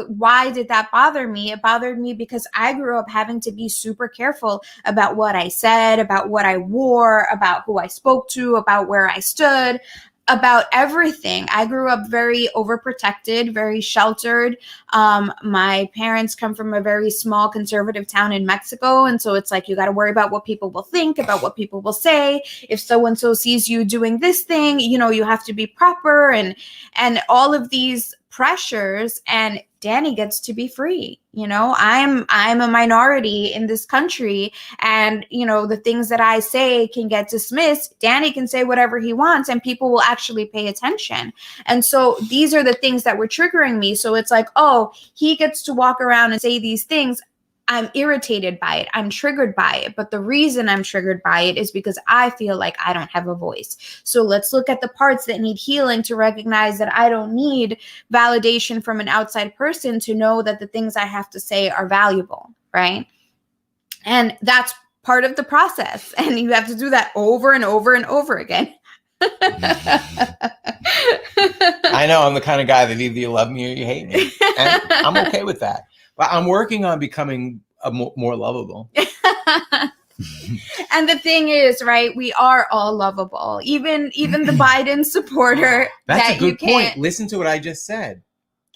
Why did that bother me? It bothered me because I grew up having to be super careful about what I said, about what I wore, about who I spoke to, about where I stood, about everything. I grew up very overprotected, very sheltered. My parents come from a very small conservative town in Mexico. And so it's like, you got to worry about what people will think, about what people will say. If so-and-so sees you doing this thing, you have to be proper, and all of these pressures. And Danny gets to be free. I'm a minority in this country, and the things that I say can get dismissed. Danny can say whatever he wants, and people will actually pay attention. And so these are the things that were triggering me. So it's like, oh, he gets to walk around and say these things. I'm irritated by it. I'm triggered by it. But the reason I'm triggered by it is because I feel like I don't have a voice. So let's look at the parts that need healing to recognize that I don't need validation from an outside person to know that the things I have to say are valuable, right? And that's part of the process. And you have to do that over and over and over again. I know I'm the kind of guy that either you love me or you hate me. And I'm okay with that. But I'm working on becoming more lovable. And the thing is, right, we are all lovable. Even the Biden supporter. That's a good point. Listen to what I just said.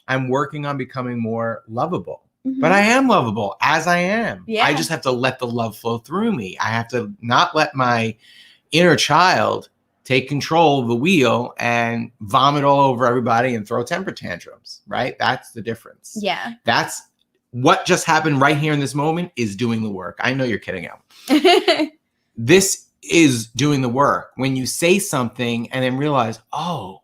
I'm working on becoming more lovable. Mm-hmm. But I am lovable as I am. Yeah. I just have to let the love flow through me. I have to not let my inner child take control of the wheel and vomit all over everybody and throw temper tantrums, right? That's the difference. Yeah. That's what just happened right here in this moment is doing the work. I know you're kidding out. This is doing the work. When you say something and then realize, oh,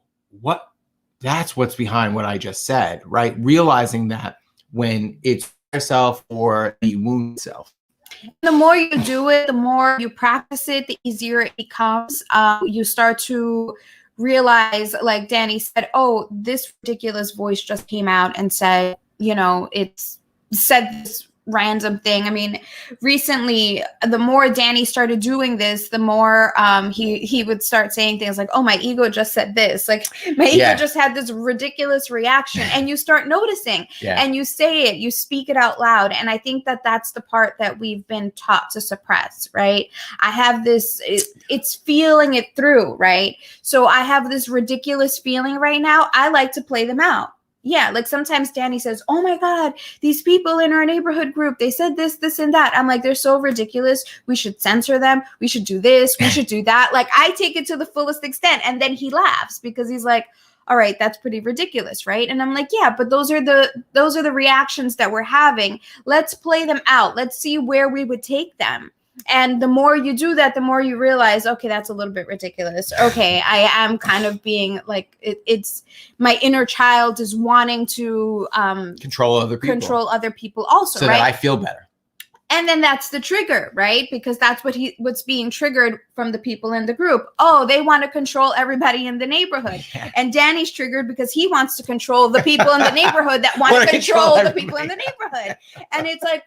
that's what's behind what I just said, right? Realizing that when it's yourself or the wound self. The more you do it, the more you practice it, the easier it becomes. You start to realize, like Danny said, oh, this ridiculous voice just came out and said, it's said this random thing. I mean, recently, the more Danny started doing this, the more he would start saying things like, oh, my ego just said this. Like, my ego just had this ridiculous reaction. And you start noticing and you say it, you speak it out loud. And I think that that's the part that we've been taught to suppress, right? I have this, it's feeling it through, right? So I have this ridiculous feeling right now. I like to play them out. Yeah, like sometimes Danny says, oh my God, these people in our neighborhood group, they said this, this, and that. I'm like, they're so ridiculous. We should censor them. We should do this. We should do that. Like, I take it to the fullest extent. And then he laughs because he's like, all right, that's pretty ridiculous, right? And I'm like, yeah, but those are the reactions that we're having. Let's play them out. Let's see where we would take them. And the more you do that, the more you realize, okay, that's a little bit ridiculous. Okay, I am kind of being like, it's my inner child is wanting to control other people also, so right? that I feel better. And then that's the trigger, right? Because that's what's being triggered from the people in the group. Oh, they want to control everybody in the neighborhood. Yeah. And Danny's triggered because he wants to control the people in the neighborhood that want to control the people in the neighborhood. And it's like...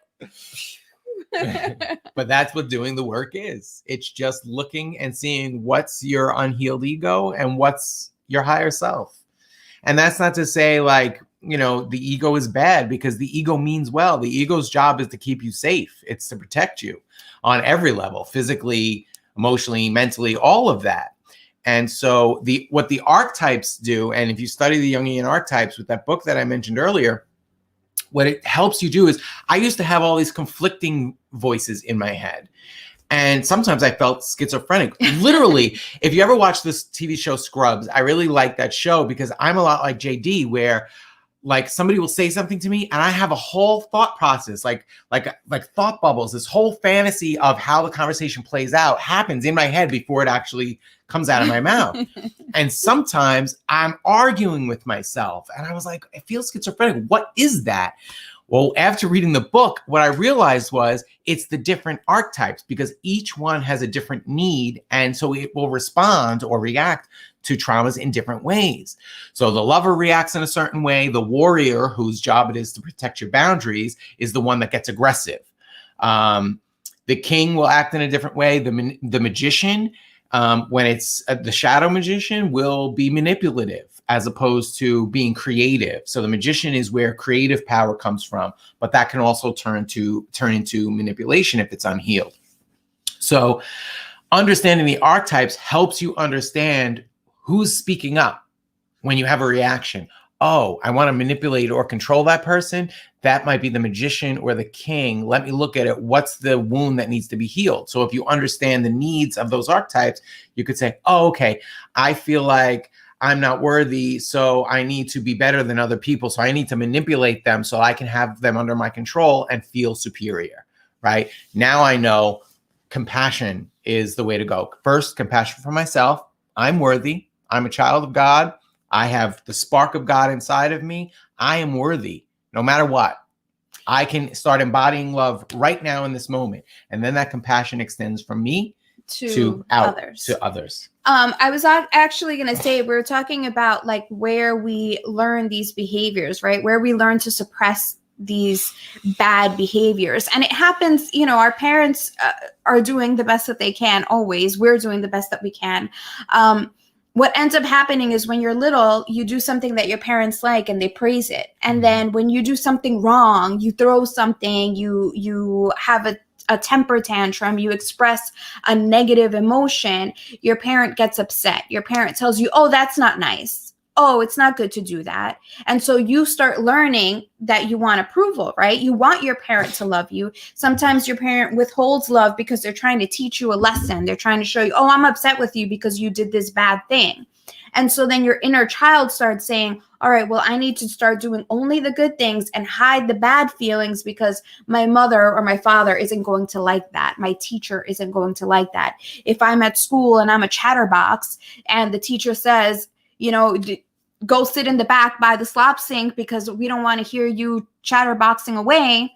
But that's what doing the work is. It's just looking and seeing what's your unhealed ego and what's your higher self. And that's not to say like, the ego is bad, because the ego means well. The ego's job is to keep you safe. It's to protect you on every level, physically, emotionally, mentally, all of that. And so what the archetypes do, and if you study the Jungian archetypes with that book that I mentioned earlier, what it helps you do is, I used to have all these conflicting voices in my head. And sometimes I felt schizophrenic. Literally, if you ever watch this TV show Scrubs, I really like that show because I'm a lot like JD, where like somebody will say something to me and I have a whole thought process, like thought bubbles. This whole fantasy of how the conversation plays out happens in my head before it actually comes out of my mouth. And sometimes I'm arguing with myself and I was like, I feel schizophrenic. What is that? Well, after reading the book, what I realized was it's the different archetypes, because each one has a different need. And so it will respond or react to traumas in different ways. So the lover reacts in a certain way. The warrior, whose job it is to protect your boundaries, is the one that gets aggressive. The king will act in a different way. The magician, when it's the shadow magician, will be manipulative as opposed to being creative. So the magician is where creative power comes from, but that can also turn into manipulation if it's unhealed. So understanding the archetypes helps you understand who's speaking up when you have a reaction. Oh, I want to manipulate or control that person. That might be the magician or the king. Let me look at it. What's the wound that needs to be healed? So if you understand the needs of those archetypes, you could say, oh, okay, I feel like I'm not worthy, so I need to be better than other people. So I need to manipulate them so I can have them under my control and feel superior, right? Now I know compassion is the way to go. First, compassion for myself. I'm worthy. I'm a child of God. I have the spark of God inside of me. I am worthy no matter what. I can start embodying love right now in this moment. And then that compassion extends from me to others. I was actually going to say, we're talking about like where we learn these behaviors, right? Where we learn to suppress these bad behaviors. And it happens, our parents are doing the best that they can always. We're doing the best that we can. What ends up happening is when you're little, you do something that your parents like and they praise it. And then when you do something wrong, you throw something, you have a temper tantrum, you express a negative emotion, your parent gets upset. Your parent tells you, oh, that's not nice. Oh, it's not good to do that. And so you start learning that you want approval, right? You want your parent to love you. Sometimes your parent withholds love because they're trying to teach you a lesson. They're trying to show you, oh, I'm upset with you because you did this bad thing. And so then your inner child starts saying, all right, well, I need to start doing only the good things and hide the bad feelings because my mother or my father isn't going to like that. My teacher isn't going to like that. If I'm at school and I'm a chatterbox and the teacher says, go sit in the back by the slop sink because we don't want to hear you chatterboxing away,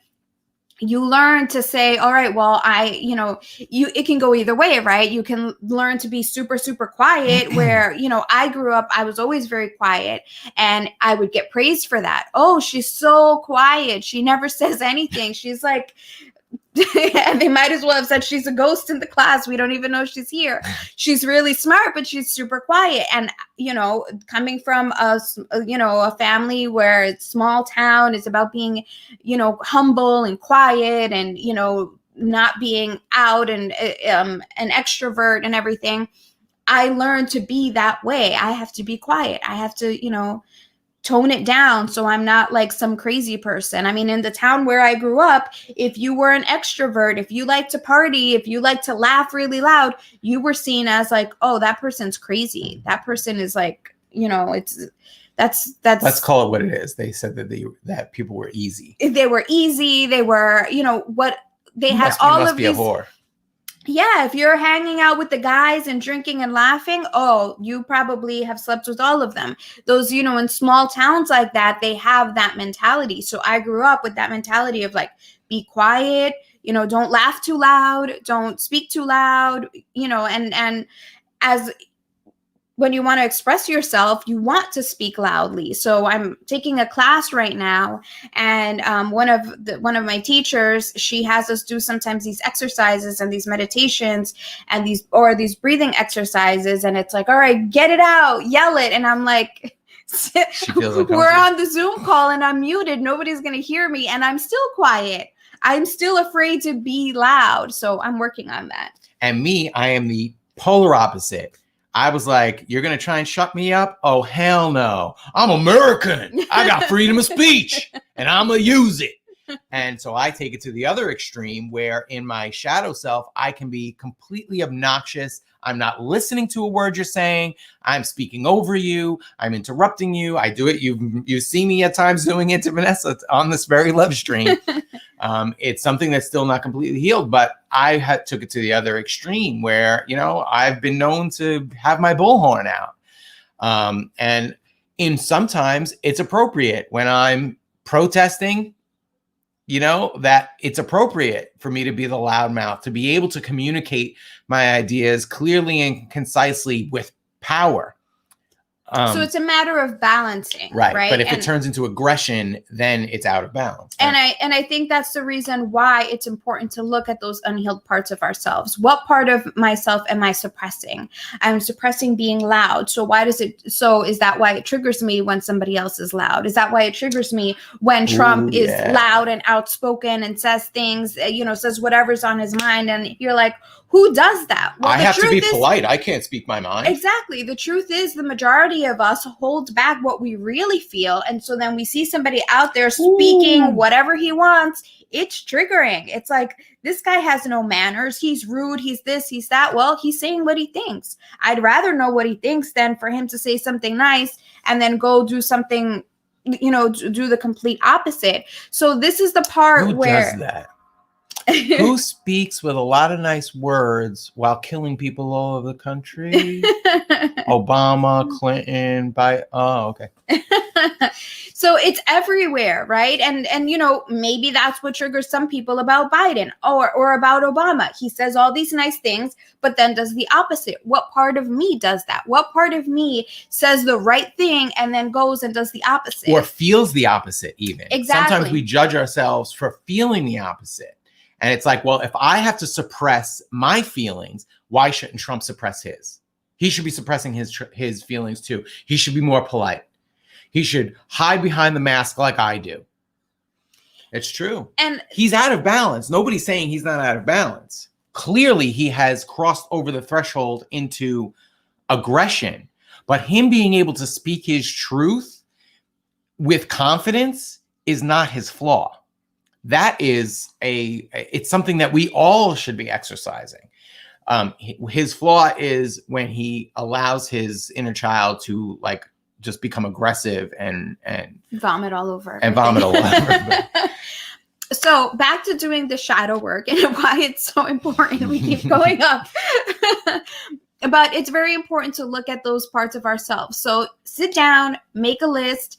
you learn to say, all right, well, it can go either way, right? You can learn to be super, super quiet where, I grew up, I was always very quiet and I would get praised for that. Oh, she's so quiet. She never says anything. She's like, and they might as well have said she's a ghost in the class. We don't even know she's here. She's really smart, but she's super quiet. And, coming from a family where it's small town, it's about being, humble and quiet and, not being out and an extrovert and everything. I learned to be that way. I have to be quiet. I have to, tone it down so I'm not like some crazy person. I mean, in the town where I grew up, if you were an extrovert, if you like to party, if you like to laugh really loud, you were seen as like, oh, that person's crazy. That person is like, that's let's call it what it is. They said that people were easy. They were easy. They were, what they had all of these. You must be a whore. Yeah, if you're hanging out with the guys and drinking and laughing, oh, you probably have slept with all of them. Those, in small towns like that, they have that mentality. So I grew up with that mentality of like, be quiet, don't laugh too loud, don't speak too loud, and as when you want to express yourself, you want to speak loudly. So I'm taking a class right now, and one of my teachers, she has us do sometimes these exercises and these meditations and these breathing exercises, and it's like, all right, get it out, yell it, and I'm like, She feels uncomfortable. We're on the Zoom call and I'm muted. Nobody's going to hear me and I'm still quiet. I'm still afraid to be loud. So I'm working on that. And me, I am the polar opposite. I was like, you're going to try and shut me up? Oh, hell no. I'm American. I got freedom of speech and I'm going to use it. And so I take it to the other extreme where in my shadow self, I can be completely obnoxious. I'm not listening to a word you're saying. I'm speaking over you. I'm interrupting you. I do it. You see me at times doing it to Vanessa on this very love stream. It's something that's still not completely healed, but I took it to the other extreme where, I've been known to have my bullhorn out. And sometimes it's appropriate when I'm protesting, that it's appropriate for me to be the loudmouth, to be able to communicate my ideas clearly and concisely with power. So it's a matter of balancing, right? But if it turns into aggression, then it's out of balance. Right? And I think that's the reason why it's important to look at those unhealed parts of ourselves. What part of myself am I suppressing? I'm suppressing being loud. So is that why it triggers me when somebody else is loud? Is that why it triggers me when Trump is loud and outspoken and says things, says whatever's on his mind? And you're like, who does that? Well, I have to be polite. I can't speak my mind. Exactly. The truth is the majority of us hold back what we really feel. And so then we see somebody out there speaking whatever he wants. It's triggering. It's like, this guy has no manners. He's rude. He's this, he's that. Well, he's saying what he thinks. I'd rather know what he thinks than for him to say something nice and then go do something, do the complete opposite. So this is the part where... Who does that? Who speaks with a lot of nice words while killing people all over the country? Obama, Clinton, okay. So it's everywhere, right? And maybe that's what triggers some people about Biden or about Obama. He says all these nice things, but then does the opposite. What part of me does that? What part of me says the right thing and then goes and does the opposite? Or feels the opposite even. Exactly. Sometimes we judge ourselves for feeling the opposite. And it's like, well, if I have to suppress my feelings, why shouldn't Trump suppress his? He should be suppressing his feelings too. He should be more polite. He should hide behind the mask like I do. It's true. And he's out of balance. Nobody's saying he's not out of balance. Clearly, he has crossed over the threshold into aggression. But him being able to speak his truth with confidence is not his flaw. That is it's something that we all should be exercising. His flaw is when he allows his inner child to just become aggressive and vomit all over. So back to doing the shadow work and why it's so important. We keep going up. But it's very important to look at those parts of ourselves. So sit down, make a list.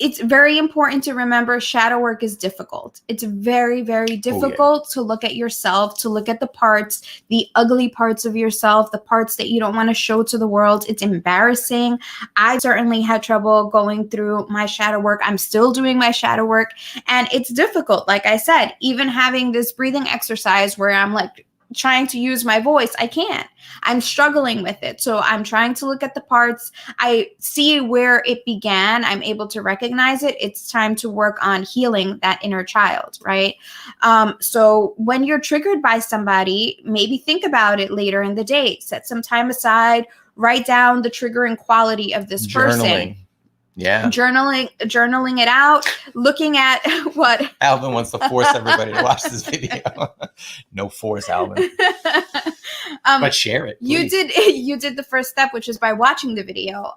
It's very important to remember shadow work is difficult. It's very, very difficult to look at yourself, to look at the parts, the ugly parts of yourself, the parts that you don't want to show to the world. It's embarrassing. I certainly had trouble going through my shadow work. I'm still doing my shadow work. And it's difficult. Like I said, even having this breathing exercise where I'm trying to use my voice, I can't. I'm struggling with it. So I'm trying to look at the parts. I see where it began. I'm able to recognize it. It's time to work on healing that inner child, right? So when you're triggered by somebody, maybe think about it later in the day. Set some time aside. Write down the triggering quality of this person. Yeah. Journaling it out, looking at what Alvin wants to force everybody to watch this video. No force, Alvin. But share it. Please. You did the first step, which is by watching the video.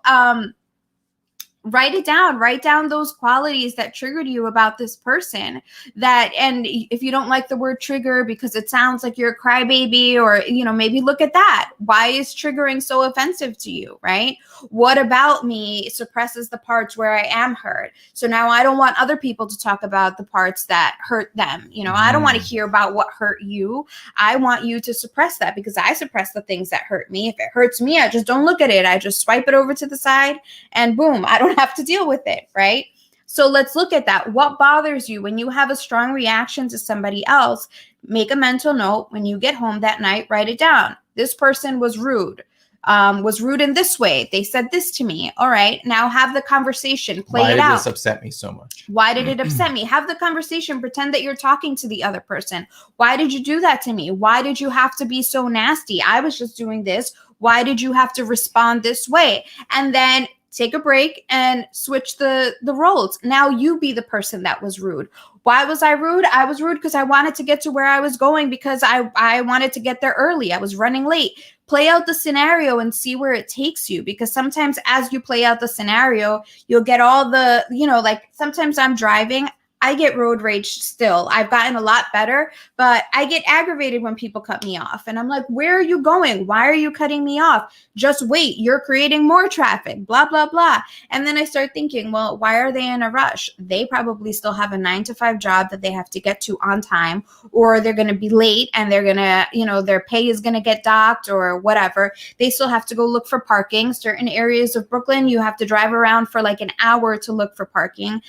Write it down. Write down those qualities that triggered you about this person. And if you don't like the word trigger because it sounds like you're a crybaby, or maybe look at that. Why is triggering so offensive to you, right? What about me suppresses the parts where I am hurt? So now I don't want other people to talk about the parts that hurt them. I don't want to hear about what hurt you. I want you to suppress that because I suppress the things that hurt me. If it hurts me, I just don't look at it. I just swipe it over to the side and boom, I don't have to deal with it, right? So let's look at that. What bothers you when you have a strong reaction to somebody else? Make a mental note. When you get home that night, write it down. This person was rude. was rude in this way. They said this to me. All right, now have the conversation, play it out. Why did this upset me so much? Why did it upset me? Have the conversation, pretend that you're talking to the other person. Why did you do that to me? Why did you have to be so nasty? I was just doing this. Why did you have to respond this way? And then take a break and switch the roles. Now you be the person that was rude. Why was I rude? I was rude because I wanted to get to where I was going, because I wanted to get there early. I was running late. Play out the scenario and see where it takes you, because sometimes as you play out the scenario, you'll get all the, like sometimes I'm driving, I get road rage still. I've gotten a lot better, but I get aggravated when people cut me off. And I'm like, where are you going? Why are you cutting me off? Just wait. You're creating more traffic, blah, blah, blah. And then I start thinking, well, why are they in a rush? They probably still have a 9-to-5 job that they have to get to on time, or they're going to be late and they're going to, their pay is going to get docked or whatever. They still have to go look for parking. Certain areas of Brooklyn, you have to drive around for like an hour to look for parking.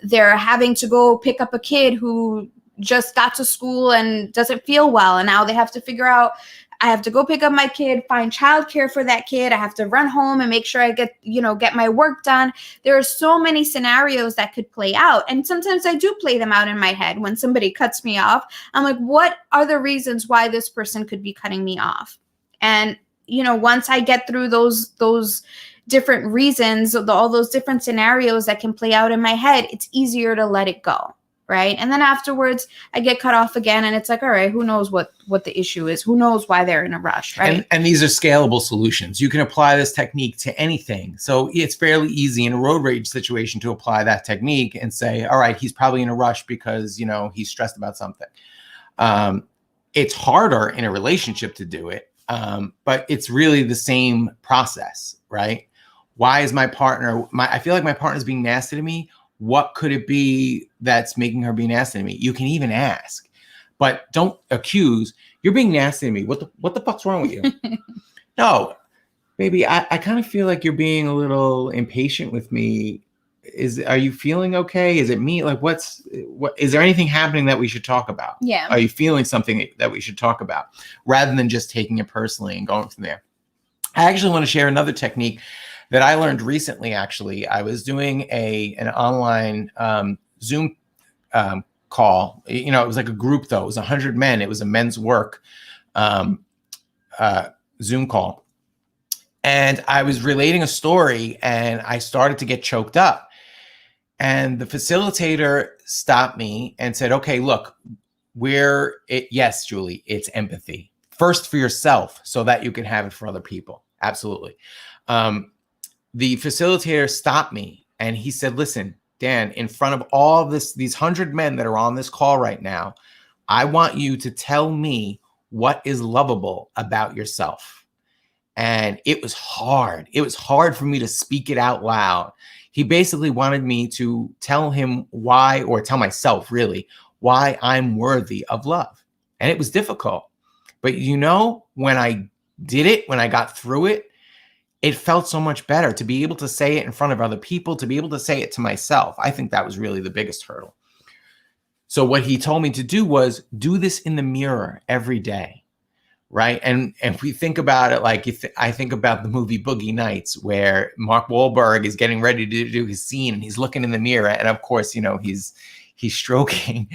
They're having to go pick up a kid who just got to school and doesn't feel well. And now they have to figure out, I have to go pick up my kid, find childcare for that kid. I have to run home and make sure I get my work done. There are so many scenarios that could play out. And sometimes I do play them out in my head. When somebody cuts me off, I'm like, what are the reasons why this person could be cutting me off? And, once I get through those different reasons, all those different scenarios that can play out in my head, it's easier to let it go, right? And then afterwards, I get cut off again, and it's like, all right, who knows what the issue is? Who knows why they're in a rush, right? And these are scalable solutions. You can apply this technique to anything. So it's fairly easy in a road rage situation to apply that technique and say, all right, he's probably in a rush because, he's stressed about something. It's harder in a relationship to do it, but it's really the same process, right? Why is my partner, I feel like my partner's being nasty to me. What could it be that's making her be nasty to me? You can even ask, but don't accuse. You're being nasty to me. What the fuck's wrong with you? No, baby, I kind of feel like you're being a little impatient with me. Are you feeling okay? Is it me? Like, is there anything happening that we should talk about? Yeah. Are you feeling something that we should talk about, rather than just taking it personally and going from there? I actually want to share another technique that I learned recently. Actually, I was doing an online Zoom call. It was like a group, though. It was 100 men. It was a men's work Zoom call. And I was relating a story, and I started to get choked up. And the facilitator stopped me and said, okay, look, yes, Julie, it's empathy. First for yourself so that you can have it for other people. Absolutely. The facilitator stopped me and he said, listen, Dan, in front of all these 100 men that are on this call right now, I want you to tell me what is lovable about yourself. And it was hard. It was hard for me to speak it out loud. He basically wanted me to tell him why, or tell myself really, why I'm worthy of love. And it was difficult. But when I did it, when I got through it, it felt so much better to be able to say it in front of other people, to be able to say it to myself. I think that was really the biggest hurdle. So what he told me to do was do this in the mirror every day, right? And if we think about it, like I think about the movie Boogie Nights, where Mark Wahlberg is getting ready to do his scene and he's looking in the mirror. And of course, he's stroking,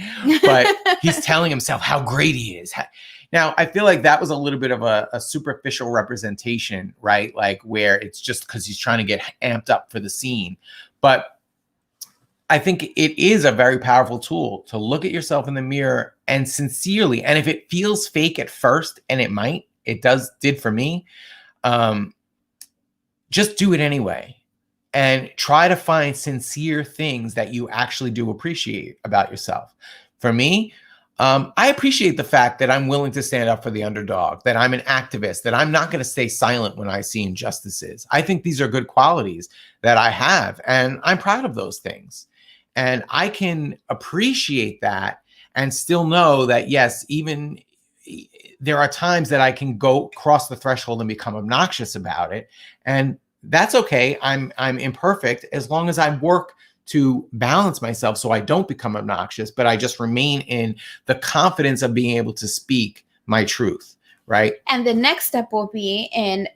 but he's telling himself how great he is. Now, I feel like that was a little bit of a superficial representation, right? Like where it's just because he's trying to get amped up for the scene. But I think it is a very powerful tool to look at yourself in the mirror and sincerely, and if it feels fake at first, and it did for me, just do it anyway. And try to find sincere things that you actually do appreciate about yourself. For me, I appreciate the fact that I'm willing to stand up for the underdog, that I'm an activist, that I'm not going to stay silent when I see injustices. I think these are good qualities that I have, and I'm proud of those things. And I can appreciate that and still know that, yes, even there are times that I can go cross the threshold and become obnoxious about it. And that's okay. I'm imperfect, as long as I work to balance myself so I don't become obnoxious, but I just remain in the confidence of being able to speak my truth, right? And the next step will be in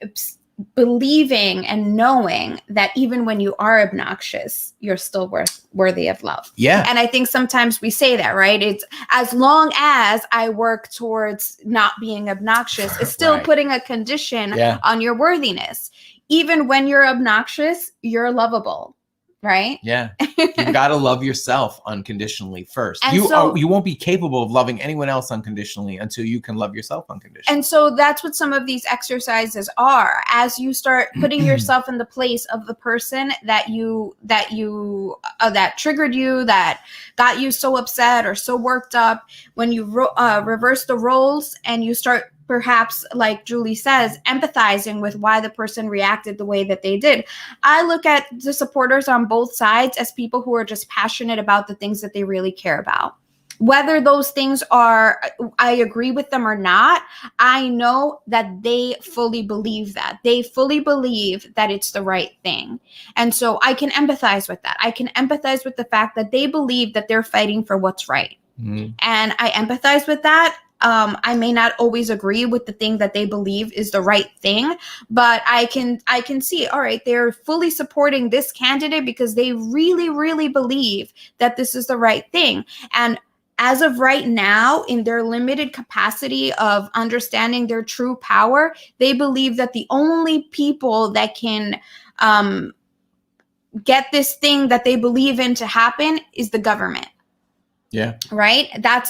believing and knowing that even when you are obnoxious, you're still worthy of love. Yeah. And I think sometimes we say that, right? It's as long as I work towards not being obnoxious, it's still putting a condition on your worthiness. Even when you're obnoxious, you're lovable, right? Yeah. You got to love yourself unconditionally first. And you won't be capable of loving anyone else unconditionally until you can love yourself unconditionally. And so that's what some of these exercises are. As you start putting yourself in the place of the person that triggered you, that got you so upset or so worked up, when you reverse the roles and you start, perhaps, like Julie says, empathizing with why the person reacted the way that they did. I look at the supporters on both sides as people who are just passionate about the things that they really care about. Whether those things are, I agree with them or not, I know that they fully believe that. They fully believe that it's the right thing. And so I can empathize with that. I can empathize with the fact that they believe that they're fighting for what's right. Mm-hmm. And I empathize with that. I may not always agree with the thing that they believe is the right thing, but I can see, all right, they're fully supporting this candidate because they really, really believe that this is the right thing. And as of right now, in their limited capacity of understanding their true power, they believe that the only people that can get this thing that they believe in to happen is the government. Yeah. Right?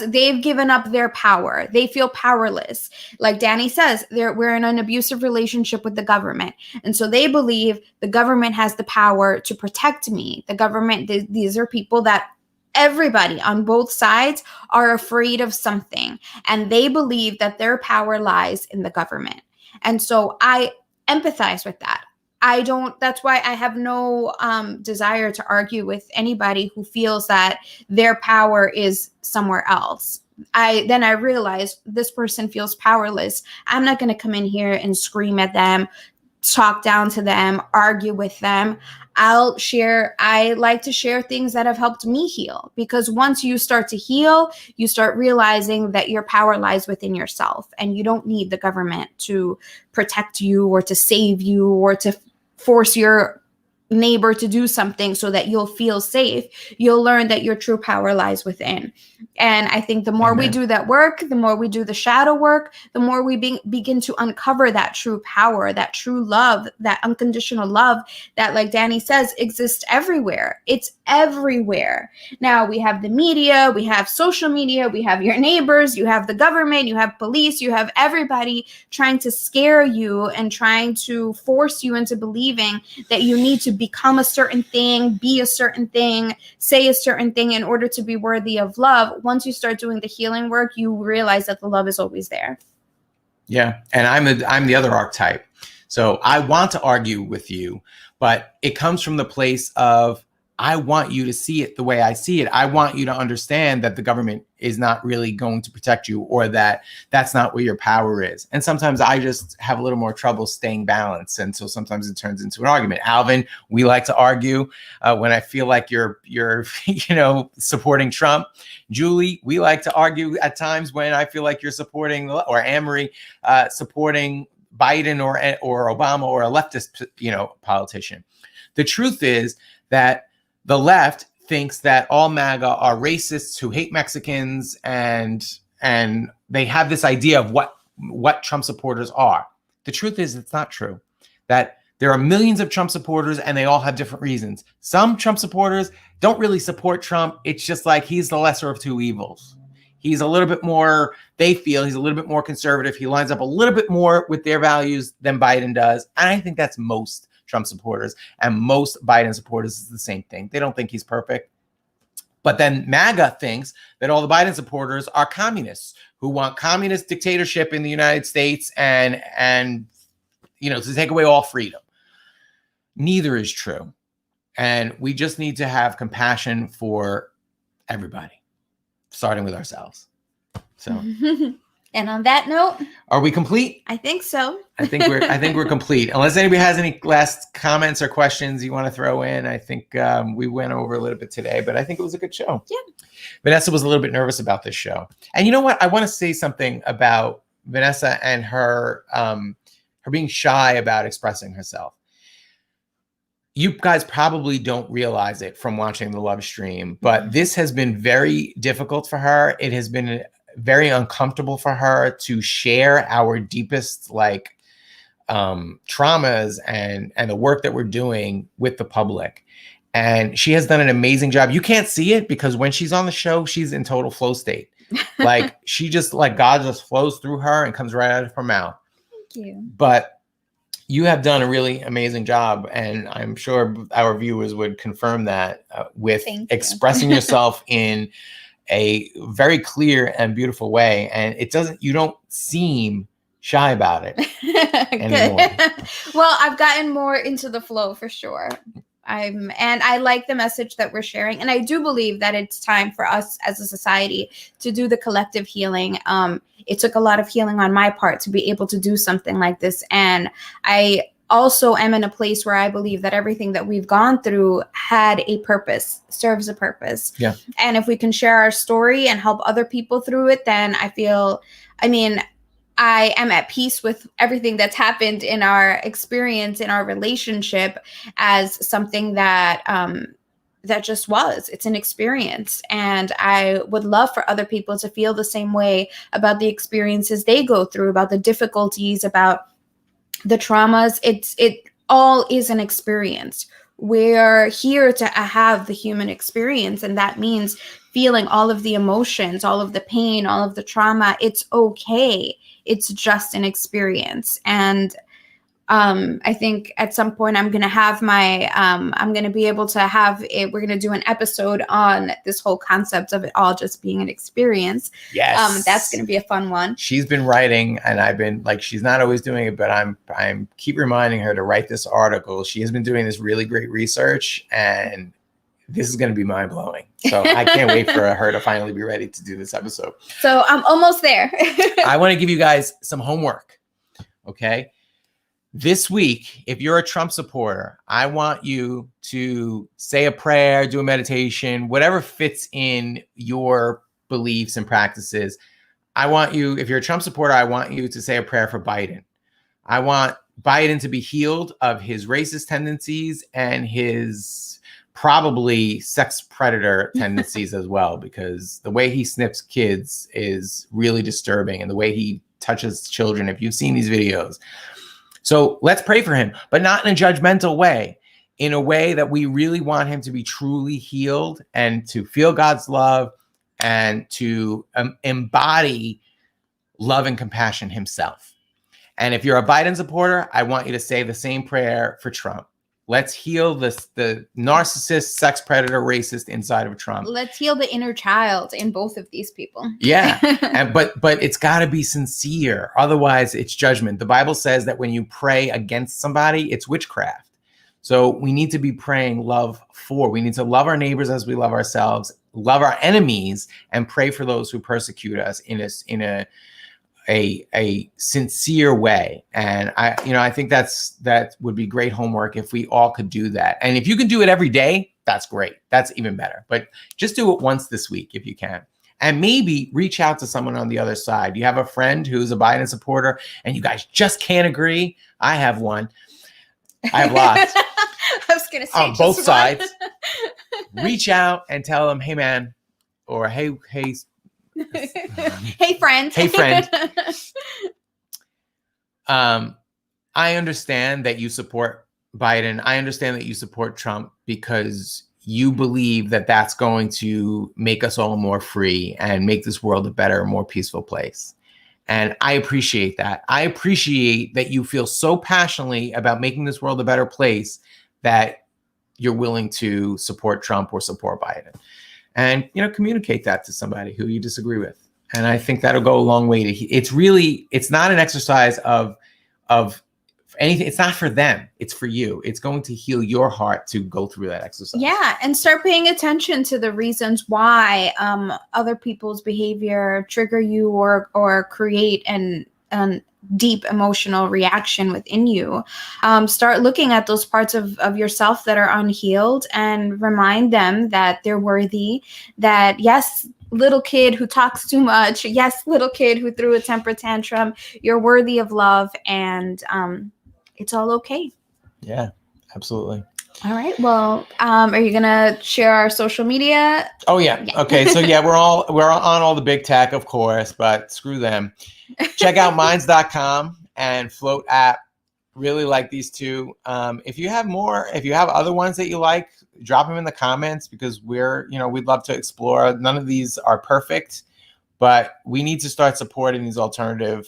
They've given up their power. They feel powerless. Like Danny says, we're in an abusive relationship with the government. And so they believe the government has the power to protect me. The government, these are people that everybody on both sides are afraid of something. And they believe that their power lies in the government. And so I empathize with that. That's why I have no desire to argue with anybody who feels that their power is somewhere else. I realize this person feels powerless. I'm not going to come in here and scream at them, talk down to them, argue with them. I like to share things that have helped me heal, because once you start to heal, you start realizing that your power lies within yourself, and you don't need the government to protect you or to save you or to force your neighbor to do something so that you'll feel safe. You'll learn that your true power lies within. And I think the more we do that work, the more we do the shadow work, the more we begin to uncover that true power, that true love, that unconditional love that, like Danny says, exists everywhere. It's everywhere. Now we have the media, we have social media, we have your neighbors, you have the government, you have police, you have everybody trying to scare you and trying to force you into believing that you need to become a certain thing, be a certain thing, say a certain thing in order to be worthy of love. Once you start doing the healing work, you realize that the love is always there. Yeah. And I'm the other archetype. So I want to argue with you, but it comes from the place of, I want you to see it the way I see it. I want you to understand that the government is not really going to protect you, or that that's not where your power is. And sometimes I just have a little more trouble staying balanced. And so sometimes it turns into an argument. Alvin, we like to argue when I feel like you're supporting Trump. Julie, we like to argue at times when I feel like you're supporting, or Amory, supporting Biden or Obama or a leftist, politician. The truth is that the left thinks that all MAGA are racists who hate Mexicans, and they have this idea of what Trump supporters are. The truth is, it's not true. That there are millions of Trump supporters, and they all have different reasons. Some Trump supporters don't really support Trump. It's just like he's the lesser of two evils. He's a little bit more, they feel he's a little bit more conservative. He lines up a little bit more with their values than Biden does. And I think that's most Trump supporters, and most Biden supporters is the same thing. They don't think he's perfect. But then MAGA thinks that all the Biden supporters are communists who want communist dictatorship in the United States and to take away all freedom. Neither is true. And we just need to have compassion for everybody, starting with ourselves. So and on that note, are we complete? I think so. I think we're complete. Unless anybody has any last comments or questions you want to throw in. I think we went over a little bit today, but I think it was a good show. Yeah. Vanessa was a little bit nervous about this show. And you know what? I want to say something about Vanessa and her being shy about expressing herself. You guys probably don't realize it from watching the Lovestream, but this has been very difficult for her. It has been very uncomfortable for her to share our deepest traumas and the work that we're doing with the public. And she has done an amazing job. You can't see it because when she's on the show, she's in total flow state. Like she just God just flows through her and comes right out of her mouth. Thank you. But you have done a really amazing job, and I'm sure our viewers would confirm that with expressing yourself in a very clear and beautiful way. And you don't seem shy about it anymore. Well, I've gotten more into the flow for sure. And I like the message that we're sharing. And I do believe that it's time for us as a society to do the collective healing. It took a lot of healing on my part to be able to do something like this. And I also am in a place where I believe that everything that we've gone through had a purpose, serves a purpose. Yeah. And if we can share our story and help other people through it, then I am at peace with everything that's happened in our experience, in our relationship, as something that that just was. It's an experience. And I would love for other people to feel the same way about the experiences they go through, about the difficulties, about the traumas. It all is an experience. We're here to have the human experience, and that means feeling all of the emotions, all of the pain, all of the trauma. It's okay. It's just an experience. And I think at some point I'm going to have I'm going to be able to have it. We're going to do an episode on this whole concept of it all just being an experience. Yes. That's going to be a fun one. She's been writing, and I've been she's not always doing it, but I'm keep reminding her to write this article. She has been doing this really great research, and this is going to be mind blowing. So I can't wait for her to finally be ready to do this episode. So I'm almost there. I want to give you guys some homework. Okay. This week, if you're a Trump supporter, I want you to say a prayer, do a meditation, whatever fits in your beliefs and practices. I want you, if you're a Trump supporter, I want you to say a prayer for Biden. I want Biden to be healed of his racist tendencies and his probably sex predator tendencies as well, because the way he snips kids is really disturbing, and the way he touches children, if you've seen these videos. So let's pray for him, but not in a judgmental way, in a way that we really want him to be truly healed and to feel God's love and to embody love and compassion himself. And if you're a Biden supporter, I want you to say the same prayer for Trump. Let's heal the narcissist, sex predator, racist inside of Trump. Let's heal the inner child in both of these people. Yeah, but it's got to be sincere. Otherwise, it's judgment. The Bible says that when you pray against somebody, it's witchcraft. So we need to be praying love for. We need to love our neighbors as we love ourselves, love our enemies, and pray for those who persecute us in a sincere way. And I think that would be great homework if we all could do that. And if you can do it every day, that's great. That's even better. But just do it once this week if you can. And maybe reach out to someone on the other side. You have a friend who's a Biden supporter and you guys just can't agree. I have one. I have lots. I was going to say on both sides. Reach out and tell them, hey man, or hey, hey friend. Hey friend. I understand that you support Biden. I understand that you support Trump because you believe that that's going to make us all more free and make this world a better, more peaceful place. And I appreciate that. I appreciate that you feel so passionately about making this world a better place that you're willing to support Trump or support Biden. And, communicate that to somebody who you disagree with. And I think that'll go a long way it's not an exercise of anything. It's not for them. It's for you. It's going to heal your heart to go through that exercise. Yeah. And start paying attention to the reasons why other people's behavior trigger you or create an deep emotional reaction within you. Start looking at those parts of yourself that are unhealed and remind them that they're worthy, that yes, little kid who talks too much. Yes, little kid who threw a temper tantrum. You're worthy of love, and it's all okay. Yeah, absolutely. All right. Well, are you gonna share our social media? Oh yeah. Okay. So yeah, we're on all the big tech, of course, but screw them. Check out minds.com and Float app. Really like these two. If you have other ones that you like, drop them in the comments, because we'd love to explore. None of these are perfect, but we need to start supporting these alternative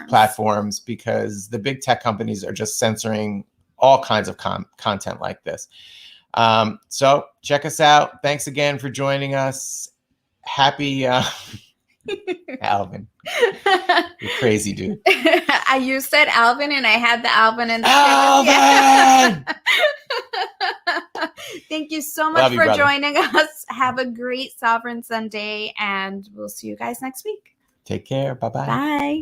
platforms, because the big tech companies are just censoring all kinds of content like this. So check us out. Thanks again for joining us. Happy Alvin. You're crazy, dude. You said Alvin, and I had the Alvin in the Alvin! Thank you so much for joining us. Have a great Sovereign Sunday, and we'll see you guys next week. Take care. Bye-bye. Bye.